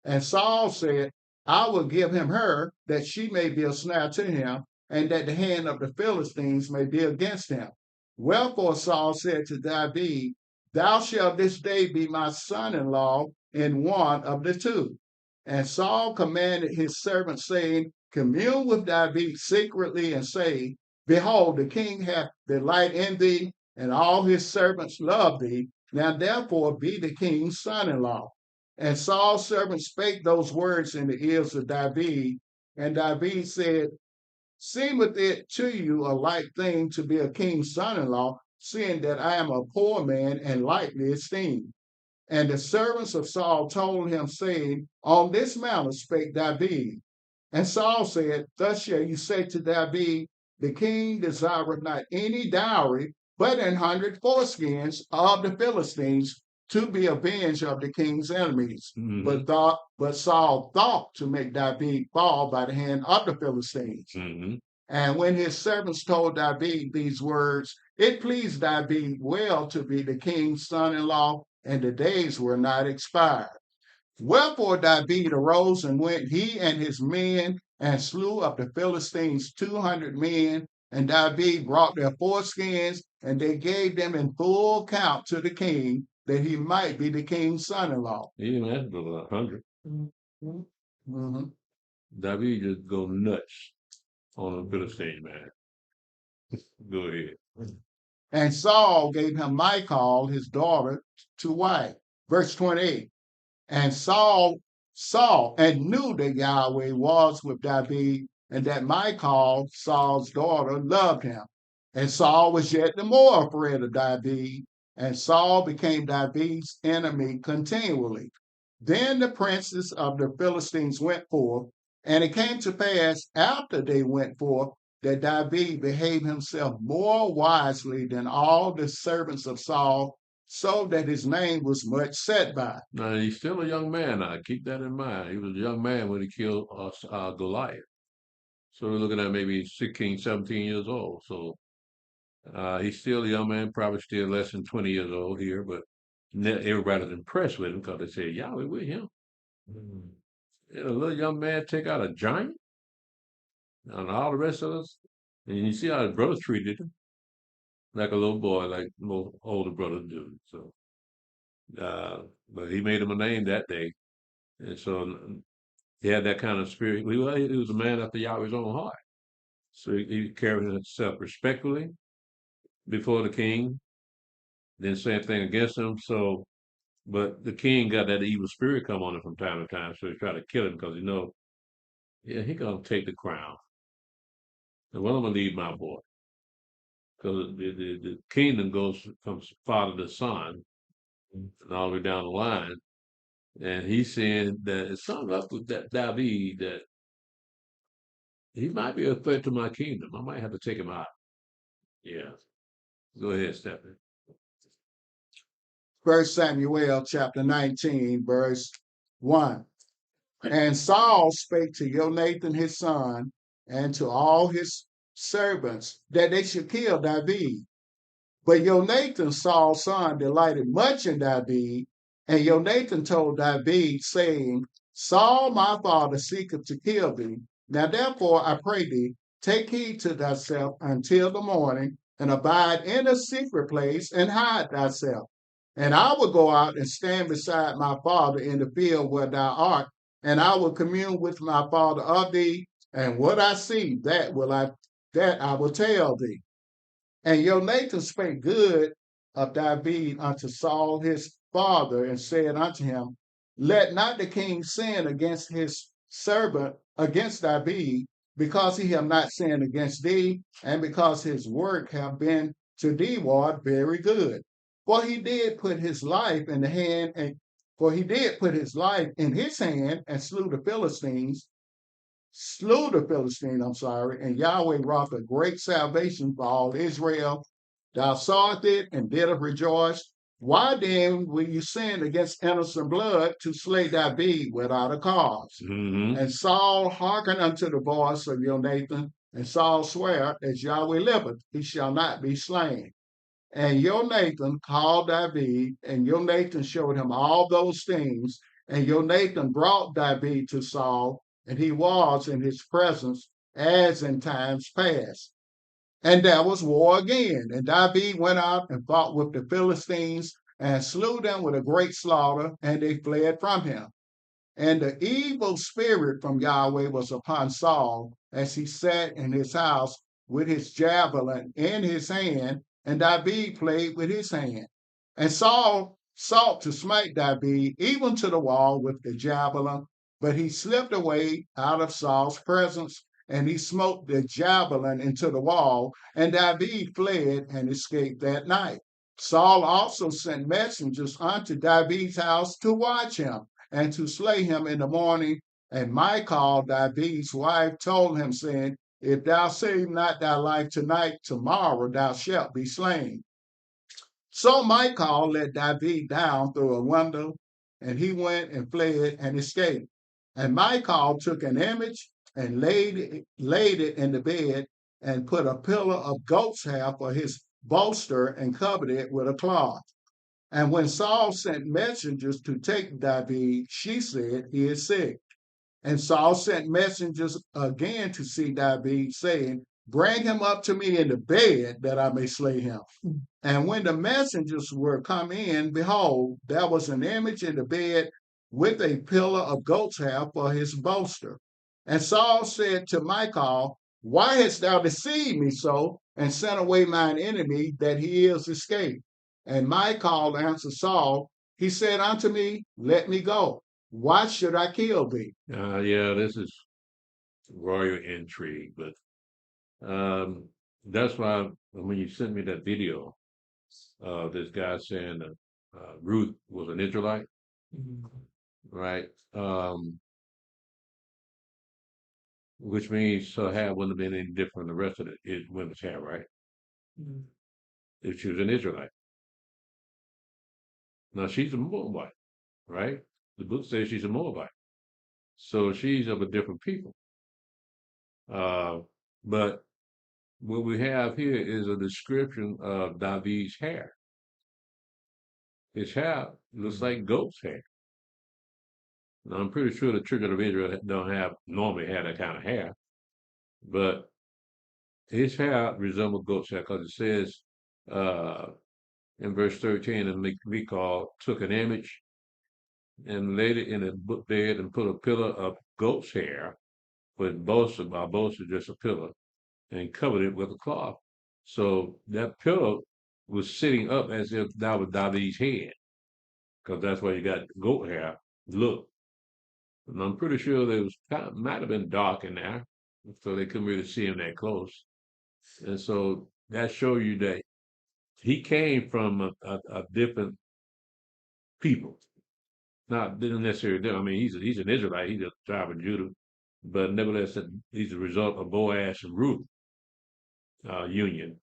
And Saul said, I will give him her, that she may be a snare to him, and that the hand of the Philistines may be against him. Wherefore Saul said to David, Thou shalt this day be my son-in-law in one of the two. And Saul commanded his servants, saying, Commune with David secretly, and say, Behold, the king hath delight in thee, and all his servants love thee. Now therefore be the king's son-in-law. And Saul's servant spake those words in the ears of David. And David said, Seemeth it to you a light thing to be a king's son-in-law, seeing that I am a poor man and lightly esteemed? And the servants of Saul told him, saying, On this manner spake David. And Saul said, Thus shall you say to David, The king desireth not any dowry, but 100 foreskins of the Philistines, to be avenged of the king's enemies. Mm-hmm. But Saul thought to make David fall by the hand of the Philistines. Mm-hmm. And when his servants told David these words, it pleased David well to be the king's son-in-law, and the days were not expired. Wherefore David arose and went, he and his men, and slew of the Philistines 200 men. And David brought their foreskins, and they gave them in full count to the king, that he might be the king's son-in-law. Even that's about 100. Mm-hmm. David just go nuts on a Philistine, man. Go ahead. And Saul gave him Michal, his daughter, to wife. Verse 28. And Saul saw and knew that Yahweh was with David, and that Michal, Saul's daughter, loved him. And Saul was yet the more afraid of David, and Saul became David's enemy continually. Then the princes of the Philistines went forth, and it came to pass after they went forth that David behaved himself more wisely than all the servants of Saul, so that his name was much set by. Now, he's still a young man. Now, keep that in mind. He was a young man when he killed Goliath. So we're looking at maybe 16, 17 years old. So he's still a young man, probably still less than 20 years old here, but everybody's impressed with him because they say, Yahweh with him. And a little young man take out a giant and all the rest of us. And you see how his brothers treated him like a little boy, like most older brothers do. So, but he made him a name that day. And so he had that kind of spirit. He was a man after Yahweh's own heart. So he carried himself respectfully before the king, didn't say anything against him. So, but the king got that evil spirit come on him from time to time. So he tried to kill him because he gonna take the crown. And well, I'm gonna leave my boy. Because the kingdom goes from father to son and all the way down the line. And he's saying that it's something up with that David that he might be a threat to my kingdom. I might have to take him out. Yeah. Go ahead, Stephanie. 1 Samuel chapter 19, verse 1. And Saul spake to Jonathan his son, and to all his servants that they should kill David. But Jonathan, Saul's son, delighted much in David, and Jonathan told David, saying, Saul my father seeketh to kill thee. Now therefore I pray thee, take heed to thyself until the morning, and abide in a secret place, and hide thyself. And I will go out and stand beside my father in the field where thou art, and I will commune with my father of thee, and what I see, that I will tell thee. And Jonathan spake good of David unto Saul his father, and said unto him, Let not the king sin against his servant, against David, because he have not sinned against thee, and because his work have been to thee ward very good. For he did put his life in the hand, and for he did put his life in his hand, and slew the Philistine, and Yahweh wrought a great salvation for all Israel. Thou sawest it and didst rejoice. Why then will you sin against innocent blood to slay David without a cause? Mm-hmm. And Saul hearkened unto the voice of Jonathan, and Saul sware, as Yahweh liveth, he shall not be slain. And Jonathan called David, and Jonathan showed him all those things. And Jonathan brought David to Saul, and he was in his presence as in times past. And there was war again. And David went out and fought with the Philistines and slew them with a great slaughter, and they fled from him. And the evil spirit from Yahweh was upon Saul as he sat in his house with his javelin in his hand, and David played with his hand. And Saul sought to smite David even to the wall with the javelin, but he slipped away out of Saul's presence, and he smote the javelin into the wall, and David fled and escaped that night. Saul also sent messengers unto David's house to watch him and to slay him in the morning. And Michal, David's wife, told him, saying, If thou save not thy life tonight, tomorrow thou shalt be slain. So Michal let David down through a window, and he went and fled and escaped. And Michal took an image and laid it in the bed, and put a pillar of goat's hair for his bolster, and covered it with a cloth. And when Saul sent messengers to take David, she said, He is sick. And Saul sent messengers again to see David, saying, Bring him up to me in the bed, that I may slay him. And when the messengers were come in, behold, there was an image in the bed with a pillar of goat's hair for his bolster. And Saul said to Michal, Why hast thou deceived me so, and sent away mine enemy, that he is escaped? And Michal answered Saul, he said unto me, Let me go. Why should I kill thee? Yeah, this is royal intrigue, but that's why when you sent me that video, this guy saying that Ruth was an Israelite, Mhm. right? Which means her hair wouldn't have been any different than the rest of the women's hair, right? Mhm. If she was an Israelite. Now she's a Moabite, right? The book says she's a Moabite. So she's of a different people. But what we have here is a description of David's hair. His hair looks like goat's hair. Now, I'm pretty sure the children of Israel don't normally have that kind of hair, but his hair resembles goat's hair because it says uh, in verse 13, and Michal took an image and laid it in a bed and put a pillar of goat's hair with bolster just a pillar, and covered it with a cloth. So that pillow was sitting up as if that was David's head, because that's why you got goat hair look. And I'm pretty sure there was might have been dark in there, so they couldn't really see him that close. And so that shows you that he came from a different people. Not didn't necessarily. I mean, he's an Israelite. He's a tribe of Judah, but nevertheless, he's a result of Boaz and Ruth union,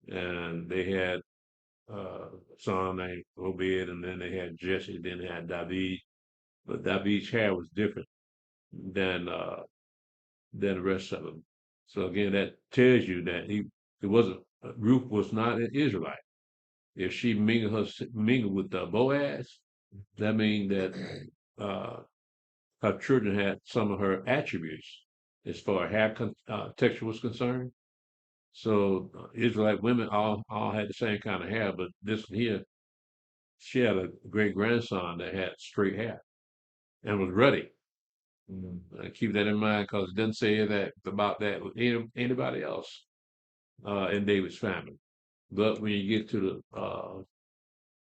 and they had a son named Obed, and then they had Jesse, then they had David. But David's hair was different than the rest of them. So again, that tells you that Ruth was not an Israelite. If she mingled with Boaz, that means that her children had some of her attributes as far as hair texture was concerned. So Israelite women all had the same kind of hair, but this one here, she had a great grandson that had straight hair and was ruddy. Keep that in mind because it doesn't say that about that with anybody else in David's family. But when you get to the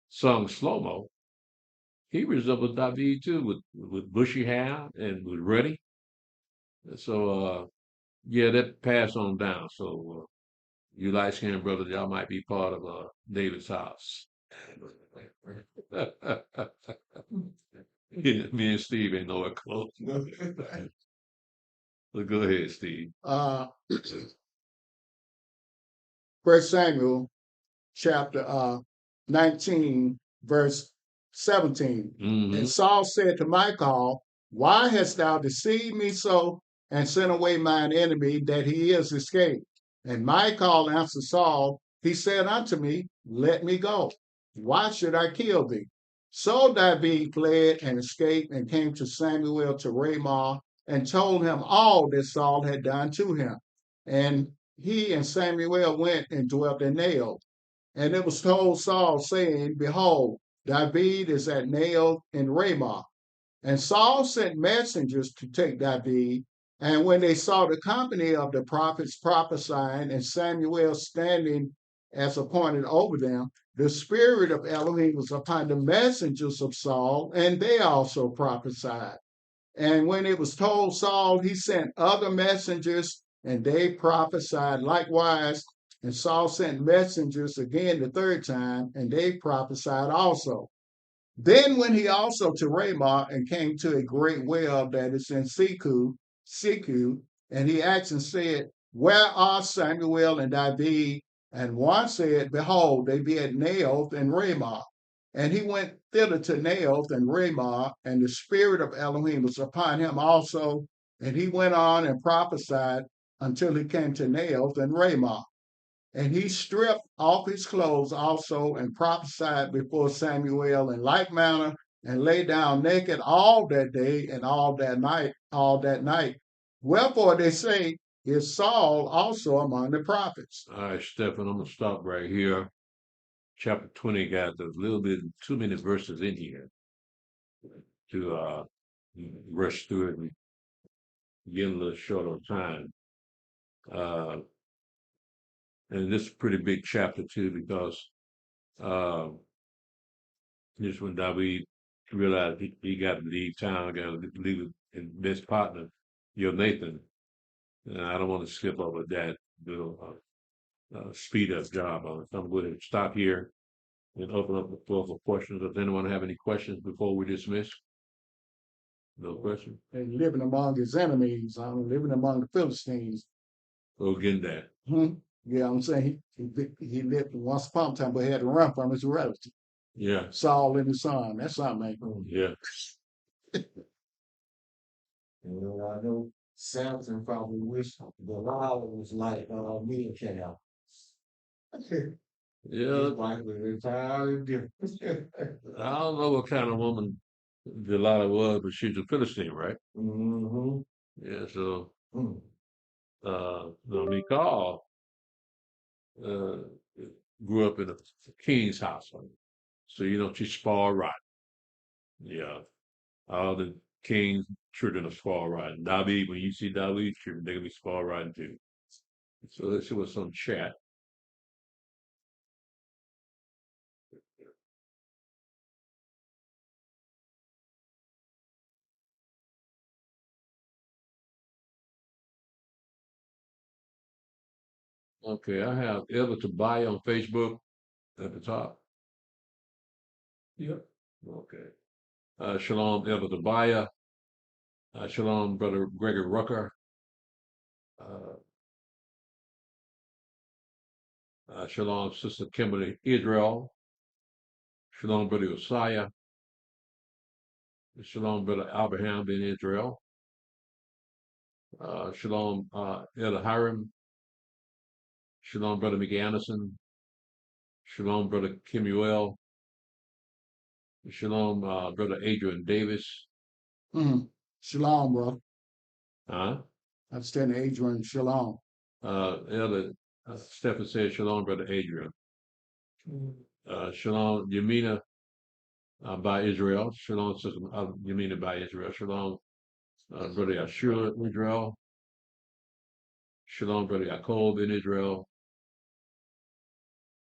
song Slow-Mo, he resembles David too, with bushy hair and was ruddy. So yeah, that passed on down. So you light skinned brothers, y'all might be part of David's house. Yeah, me and Steve ain't nowhere close. But go ahead, Steve. First Samuel chapter 19, verse 17. Mm-hmm. And Saul said to Michal, why hast thou deceived me so, and sent away mine enemy that he is escaped? And Michal answered Saul, he said unto me, let me go. Why should I kill thee? So David fled and escaped and came to Samuel to Ramah and told him all that Saul had done to him. And he and Samuel went and dwelt in Nael. And it was told Saul, saying, behold, David is at Nael in Ramah. And Saul sent messengers to take David. And when they saw the company of the prophets prophesying and Samuel standing as appointed over them, the spirit of Elohim was upon the messengers of Saul, and they also prophesied. And when it was told Saul, he sent other messengers, and they prophesied likewise. And Saul sent messengers again the third time, and they prophesied also. Then went he also to Ramah and came to a great well that is in Siku, and he asked and said, where are Samuel and David? And one said, behold, they be at Naoth and Ramah. And he went thither to Naoth and Ramah, and the spirit of Elohim was upon him also. And he went on and prophesied until he came to Naoth and Ramah. And he stripped off his clothes also and prophesied before Samuel in like manner, and lay down naked all that day and all that night. Wherefore they say, is Saul also among the prophets? All right, Stephen, I'm gonna stop right here. Chapter 20 got a little bit too many verses in here to rush through it and get a little short on time. And this is a pretty big chapter too, because just when David realized he got to leave town, got to leave his best partner, Nathan. And I don't want to skip over that little speed up job on it. So I'm going to stop here and open up the floor for questions. Does anyone have any questions before we dismiss? No question? And living among his enemies, living among the Philistines. Oh, getting that. Yeah, I'm saying he lived once upon a time, but he had to run from his relative. Yeah. Saul and his son. That's something, man. Yeah. I know Samson probably wished Delilah was like Meerkat. Yeah. His wife was entirely different. I don't know what kind of woman Delilah was, but she's a Philistine, right? Mm-hmm. Yeah, so Michal grew up in a king's household. So she's spoiled rotten. Yeah. All the king's children are spoiled rotten. David, when you see David's children, they're gonna be spoiled rotten too. So let's see what's on chat. Okay, I have Elder Tobiah on Facebook at the top. Yep. Okay. Shalom, Elder Tobiah. Shalom, Brother Gregory Rucker. Shalom, Sister Kimberly Israel. Shalom, Brother Josiah. Shalom, Brother Abraham in Israel. Shalom, Elder Hiram. Shalom, Brother McAnderson. Shalom, Brother Kimuel. Shalom, Brother Adrian Davis. Shalom, bro. Huh? I stand Adrian. Shalom. Elder Stephen said, Shalom, Brother Adrian. Shalom, Yamina by Israel. Shalom, Sister Yamina by Israel. Shalom, Brother Yashua, Israel. Shalom, Brother Yaakov in Israel.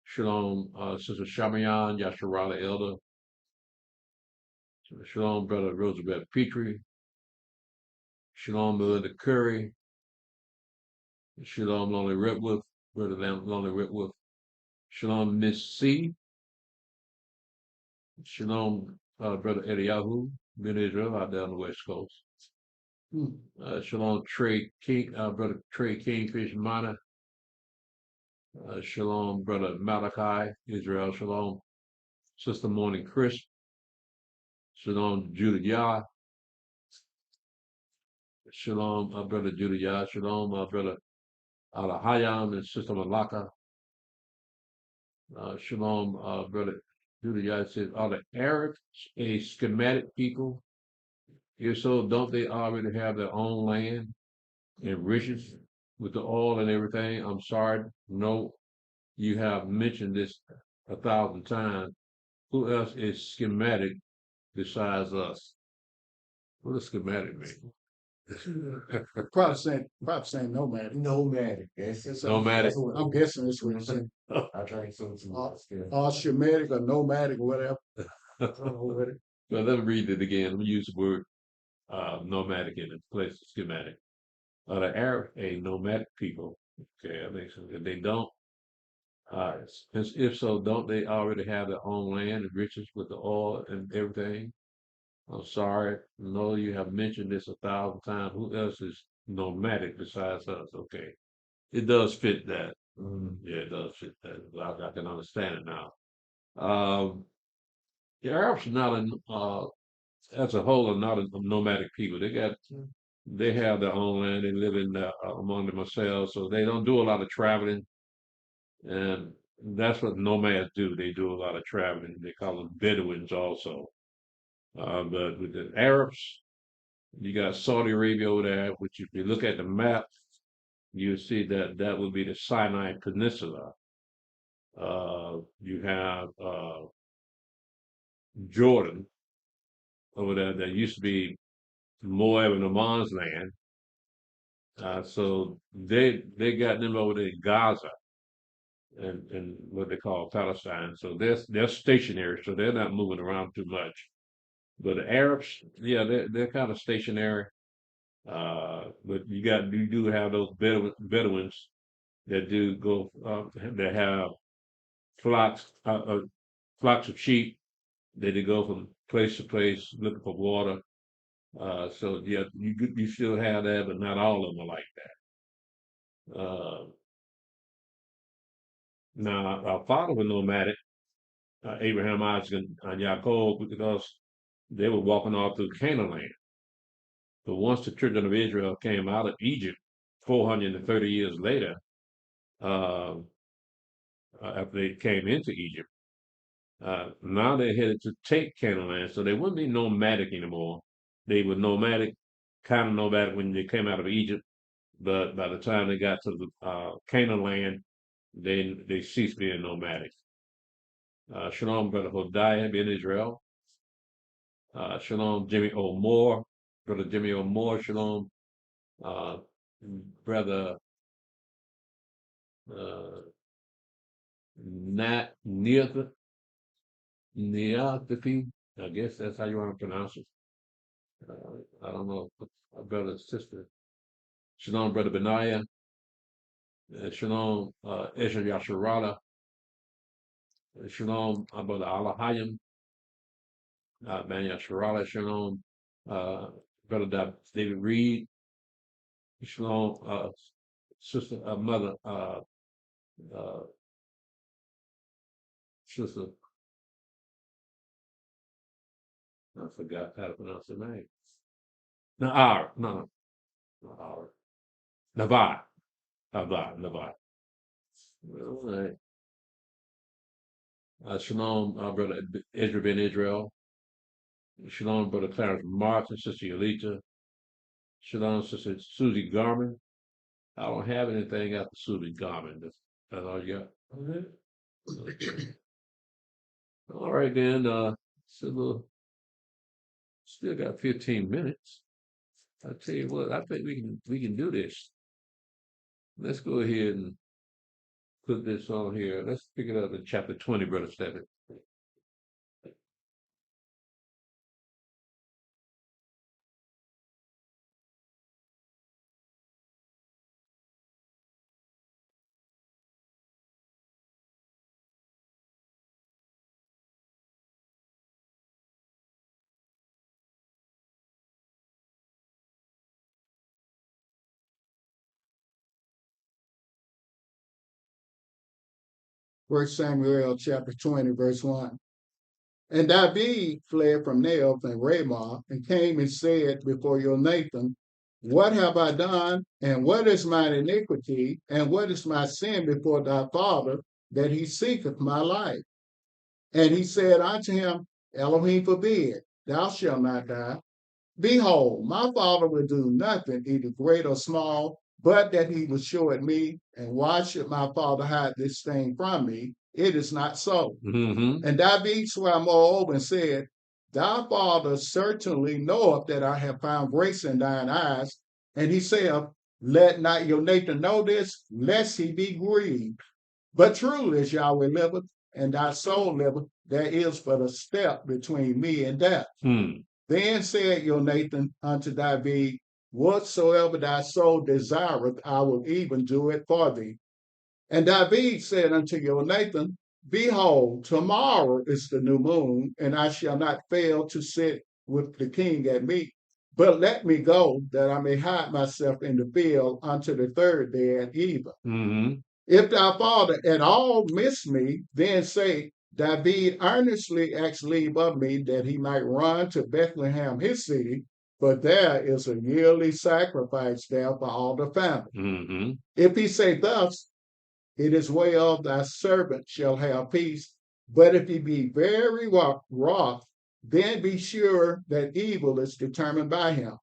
Shalom, Sister Shamayan, Yasharala Elder. Shalom, Brother Roosevelt Petrie. Shalom, Brother Curry. Shalom, Lonely Redwood. Brother Lonely Redwood. Shalom, Miss C. Shalom, Brother Eliyahu, Ben Israel, out there on the West Coast. Shalom, Trey King, Brother Trey Kingfish Mana. Shalom, Brother Malachi, Israel. Shalom, Sister Morning Chris. Shalom, Judah Yah. Shalom, Brother Judah Yah. Shalom, Brother Alahayam and Sister Malaka. Shalom, Brother Judah Yah says, are the Arabs a schematic people? If so, don't they already have their own land and riches with the oil and everything? I'm sorry, no, you have mentioned this 1,000 times. Who else is schematic besides us? What does schematic mean? Probably saying nomadic. Nomadic. That's Nomadic. I'm guessing that's what it's saying. I think so too. Or Shemitic or nomadic or whatever. Well, let me read it again. Let me use the word nomadic in its place of schematic. The Arab, a nomadic people. Okay, that makes sense. If they don't, if so, don't they already have their own land and riches with the oil and everything? I'm sorry. No, you have mentioned this 1,000 times. Who else is nomadic besides us? Okay. It does fit that. Yeah, it does fit that. I can understand it now. The Arabs are not as a whole are not a nomadic people. They have their own land. They live in among themselves, so they don't do a lot of traveling. And that's what nomads do. They do a lot of traveling. They call them Bedouins also. But with the Arabs, you got Saudi Arabia over there, which if you look at the map, you see that that would be the Sinai Peninsula. You have Jordan over there that used to be Moab and Ammon's land. So they got them over there in Gaza and what they call Palestine. So they're stationary, so they're not moving around too much. But the Arabs, yeah, they're kind of stationary. But you do have those Bedouins that do go that have flocks flocks of sheep. They go from place to place looking for water. So yeah, you still have that, but not all of them are like that. Now our father was nomadic, Abraham, Isaac, and Yaakov, because they were walking all through Canaan land. But once the children of Israel came out of Egypt, 430 years later, uh, after they came into Egypt, now they're headed to take Canaan land. So they wouldn't be nomadic anymore. They were nomadic, kind of nomadic when they came out of Egypt. But by the time they got to the Canaan land, they ceased being nomadic. Shalom, Brother Hodiah in Israel. Shalom, Jimmy O'More, Brother Jimmy O'More. Shalom, Brother Nat Neathapi. I guess that's how you want to pronounce it. I don't know, brother and sister. Shalom, Brother Benaiah. Shalom, Esha Yasharala. Shalom, Brother Alahayim. Ben Yasharala. Shalom, Brother David Reed. Shalom, Sister, Mother, Sister, I forgot how to pronounce her name. No, not our. Nabat. Nabat. All right. Shalom, brother Ezra ben Israel. Shalom, brother Clarence Martin, sister Yolita. Shalom, sister Susie Garman. I don't have anything after Susie Garman. That's all you got. Okay. All right then. Still got 15 minutes. I tell you what, I think we can do this. Let's go ahead and put this on here. Let's pick it up in chapter 20, brother Stephen. First Samuel chapter 20, verse 1. And David fled from Naoth and Ramah and came and said before Jonathan, what have I done, and what is mine iniquity, and what is my sin before thy father, that he seeketh my life? And he said unto him, Elohim forbid, thou shalt not die. Behold, my father will do nothing, either great or small, but that he will show it me. And why should my father hide this thing from me? It is not so. Mm-hmm. And David swore moreover and said, thy father certainly knoweth that I have found grace in thine eyes. And he said, let not your Nathan know this, lest he be grieved. But truly as Yahweh liveth, and thy soul liveth, there is but a step between me and death. Then said Jonathan unto David, whatsoever thy soul desireth, I will even do it for thee. And David said unto Jonathan, behold, tomorrow is the new moon, and I shall not fail to sit with the king at meat. But let me go, that I may hide myself in the field unto the third day at even. Mm-hmm. If thy father at all miss me, then say, David earnestly asked leave of me that he might run to Bethlehem, his city, for there is a yearly sacrifice there for all the family. Mm-hmm. If he say thus, it is well thy servant shall have peace. But if he be very wroth, then be sure that evil is determined by him.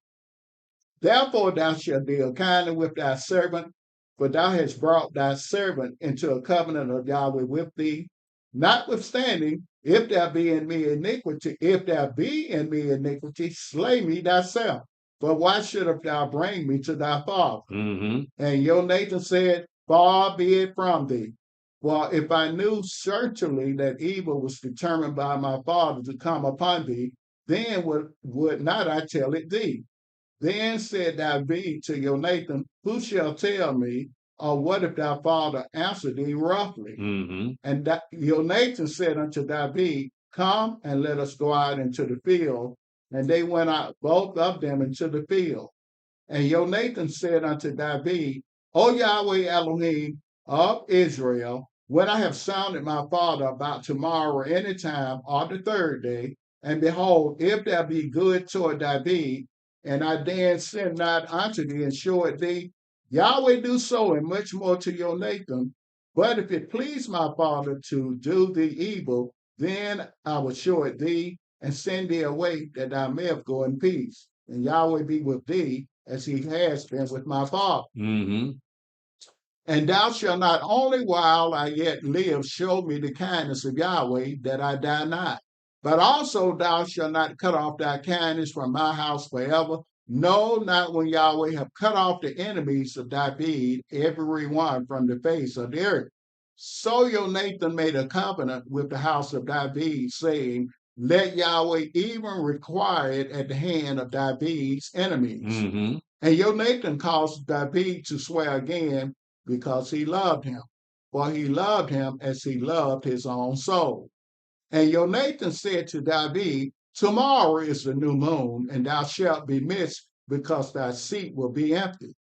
Therefore thou shalt deal kindly with thy servant, for thou hast brought thy servant into a covenant of Yahweh with thee. Notwithstanding, if there be in me iniquity, slay me thyself. For why shouldst thou bring me to thy father? Mm-hmm. And Jonathan said, far be it from thee. For if I knew certainly that evil was determined by my father to come upon thee, then would not I tell it thee. Then said David to Jonathan, who shall tell me, or what if thy father answer thee roughly? Mm-hmm. And Jonathan said unto David, come and let us go out into the field. And they went out, both of them, into the field. And Jonathan said unto David, O Yahweh Elohim of Israel, when I have sounded my father about tomorrow or any time or the third day, and behold, if there be good toward David, and I then send not unto thee and show it thee, Yahweh do so and much more to Jonathan. But if it please my father to do thee evil, then I will show it thee and send thee away that thou mayest go in peace. And Yahweh be with thee as he has been with my father. Mm-hmm. And thou shalt not only while I yet live show me the kindness of Yahweh, that I die not, but also thou shalt not cut off thy kindness from my house forever. No, not when Yahweh have cut off the enemies of David, every one from the face of the earth. So Jonathan made a covenant with the house of David, saying, let Yahweh even require it at the hand of David's enemies. Mm-hmm. And Jonathan caused David to swear again, because he loved him, for he loved him as he loved his own soul. And Jonathan said to David, tomorrow is the new moon, and thou shalt be missed, because thy seat will be empty.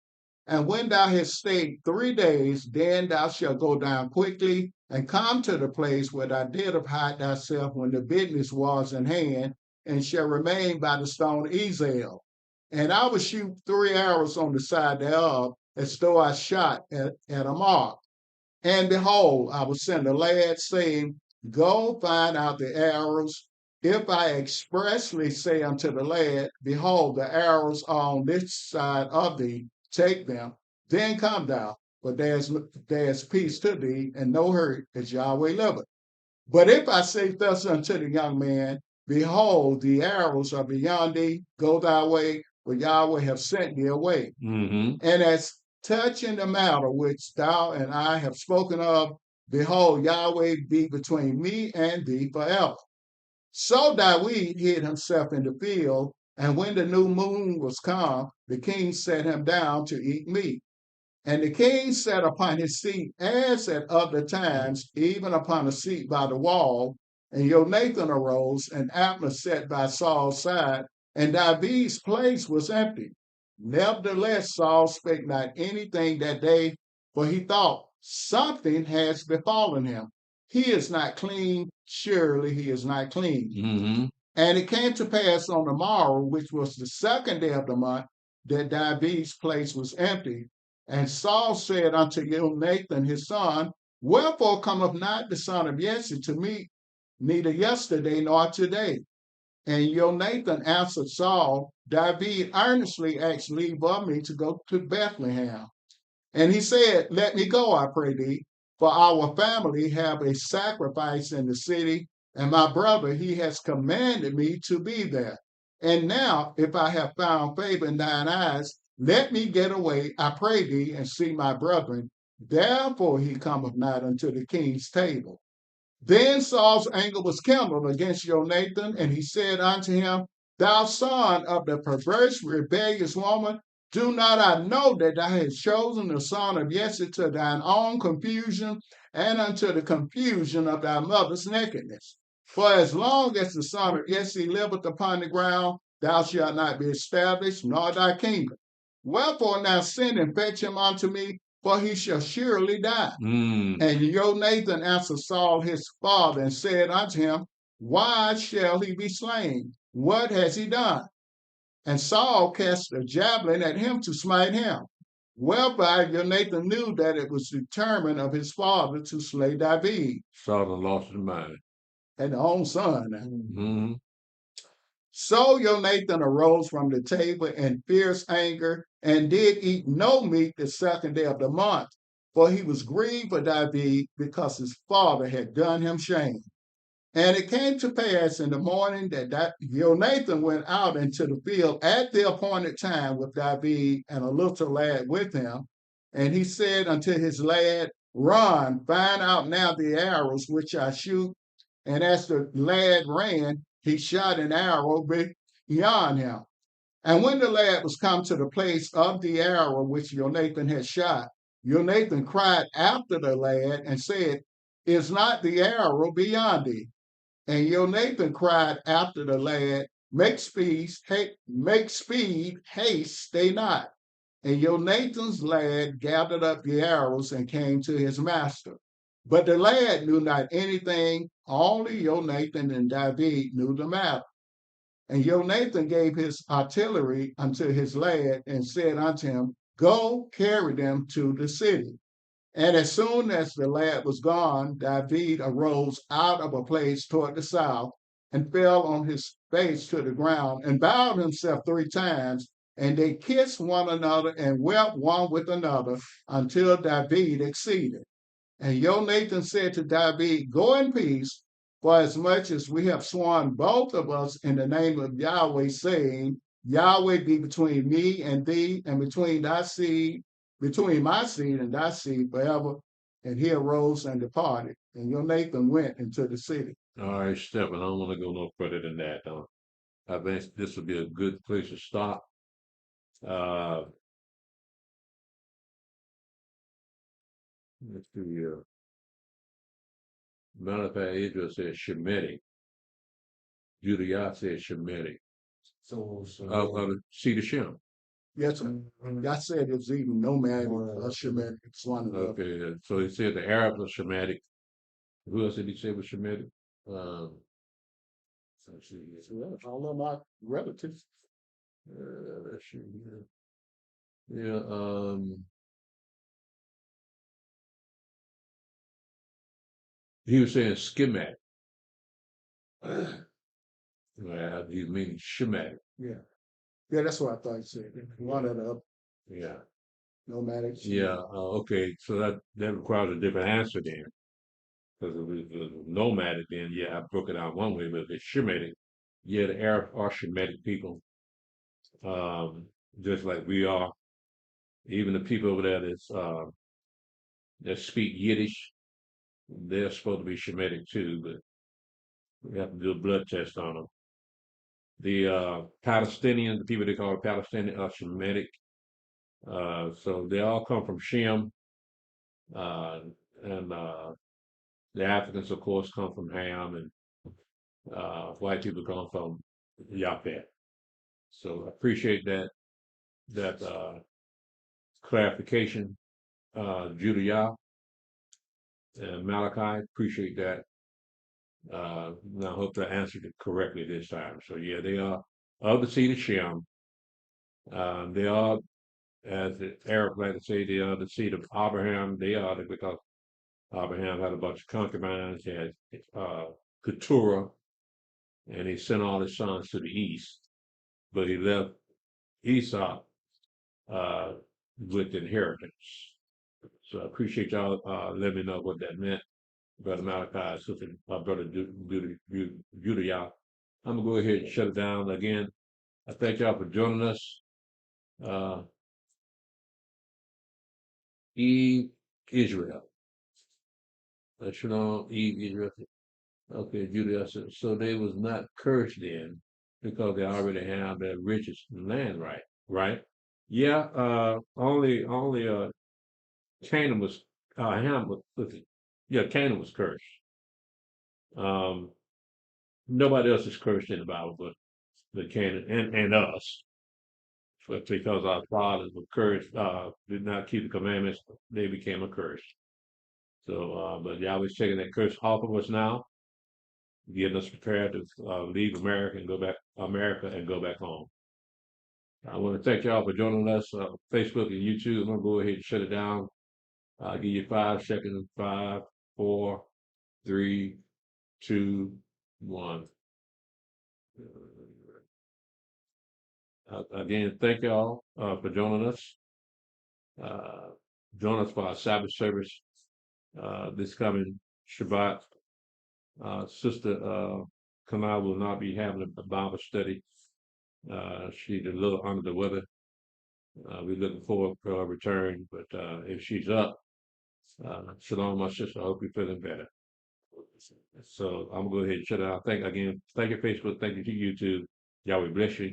And when thou hast stayed 3 days, then thou shalt go down quickly and come to the place where thou didst hide thyself when the business was in hand, and shall remain by the stone Ezel. And I will shoot 3 arrows on the side thereof, as though I shot at a mark. And behold, I will send a lad, saying, Go find out the arrows. If I expressly say unto the lad, Behold, the arrows are on this side of thee, take them, then come thou. But there's peace to thee, and no hurt, as Yahweh liveth. But if I say thus unto the young man, Behold, the arrows are beyond thee, go thy way, for Yahweh have sent thee away. Mm-hmm. And as touching the matter which thou and I have spoken of, behold, Yahweh be between me and thee forever. So David hid himself in the field, and when the new moon was come, the king set him down to eat meat. And the king sat upon his seat as at other times, even upon a seat by the wall. And Jonathan arose, and Abner sat by Saul's side, and David's place was empty. Nevertheless, Saul spake not anything that day, for he thought, something has befallen him. He is not clean, surely he is not clean. Mm-hmm. And it came to pass on the morrow, which was the second day of the month, that David's place was empty. And Saul said unto Jonathan his son, Wherefore cometh not the son of Jesse to me, neither yesterday nor today? And Jonathan answered Saul, David earnestly asked leave of me to go to Bethlehem. And he said, Let me go, I pray thee, for our family have a sacrifice in the city, and my brother, he has commanded me to be there. And now, if I have found favor in thine eyes, let me get away, I pray thee, and see my brethren. Therefore he cometh not unto the king's table. Then Saul's anger was kindled against Jonathan, and he said unto him, Thou son of the perverse, rebellious woman, do not I know that thou hast chosen the son of Jesse to thine own confusion and unto the confusion of thy mother's nakedness? For as long as the son of Jesse liveth upon the ground, thou shalt not be established, nor thy kingdom. Wherefore now send and fetch him unto me, for he shall surely die. Mm. And Jonathan answered Saul his father and said unto him, Why shall he be slain? What has he done? And Saul cast a javelin at him to smite him. Whereby Jonathan knew that it was determined of his father to slay David. Saul done lost his mind. And the own son. Mm-hmm. So Jonathan arose from the table in fierce anger and did eat no meat the second day of the month, for he was grieved for David because his father had done him shame. And it came to pass in the morning that Jonathan went out into the field at the appointed time with David and a little lad with him. And he said unto his lad, Run, find out now the arrows which I shoot. And as the lad ran, he shot an arrow beyond him. And when the lad was come to the place of the arrow which Jonathan had shot, Jonathan cried after the lad and said, Is not the arrow beyond thee? And Jonathan cried after the lad, Make speed, haste, stay not. And Jonathan's lad gathered up the arrows and came to his master. But the lad knew not anything, only Jonathan and David knew the matter. And Jonathan gave his artillery unto his lad and said unto him, Go carry them to the city. And as soon as the lad was gone, David arose out of a place toward the south and fell on his face to the ground and bowed himself 3 times. And they kissed one another and wept one with another until David exceeded. And Jonathan said to David, Go in peace, for as much as we have sworn both of us in the name of Yahweh, saying, Yahweh be between me and thee, and between my seed and thy seed forever. And he arose and departed. And Jonathan went into the city. All right, Stephen, I don't want to go no further than that. I think this would be a good place to stop. Let's do here. Matter of fact, Israel says Shemitic. Judah says Shemitic. So, Seed of Shem. Yes, sir. I said it's even no man Shemitic. It's one of the Okay, so he said the Arabs are Shemitic. Who else did he say was Shemitic? all of my relatives. Let's see here. Yeah, He was saying schematic. Well, he meaning schematic. Yeah. Yeah, that's what I thought you said. One of the other Yeah. nomadic. Yeah. Okay. So that requires a different answer then. Because if it was nomadic, then yeah, I broke it out one way. But if it's Shemitic, yeah, the Arabs are Shemitic people, just like we are. Even the people over there that speak Yiddish, they're supposed to be Shemitic too, but we have to do a blood test on them. The Palestinians, the people they call Palestinian, are Shemitic. So they all come from Shem, uh, and the Africans, of course, come from Ham, and white people come from Yaphet. So I appreciate that clarification, Judah and Malachi. Appreciate that. And I hope I answered it correctly this time. So yeah, they are of the seed of Shem. They are, as the Arabs like to say, they are the seed of Abraham. They are because Abraham had a bunch of concubines. He had Keturah, and he sent all his sons to the east, but he left Esau uh, with inheritance. So I appreciate y'all letting me know what that meant, Brother Malachi, Sister, Brother Judah, y'all. I'm gonna go ahead and shut it down again. I thank y'all for joining us. Eve Israel. Shalom, Eve Israel. Okay, Judah. So they was not cursed then because they already have their riches land, right? Yeah. Only Canaan was Ham was yeah, Canaan was cursed. Um, Nobody else is cursed in the Bible but Canaan and us. But because our fathers were cursed, did not keep the commandments, they became a curse. So, but Yahweh's taking that curse off of us now, getting us prepared to leave America and go back home. I want to thank y'all for joining us, Facebook and YouTube. I'm gonna go ahead and shut it down. I'll give you 5 seconds. 5, 4, 3, 2, 1. Again, thank y'all for joining us. Uh, Join us for our Sabbath service this coming Shabbat. Sister Kamal will not be having a Bible study. She's a little under the weather. We're looking forward to her return, but if she's up, shalom, my sister. I hope you're feeling better. So I'm gonna go ahead and shut it out. Thank you, Facebook. Thank you to YouTube. Yahweh bless you.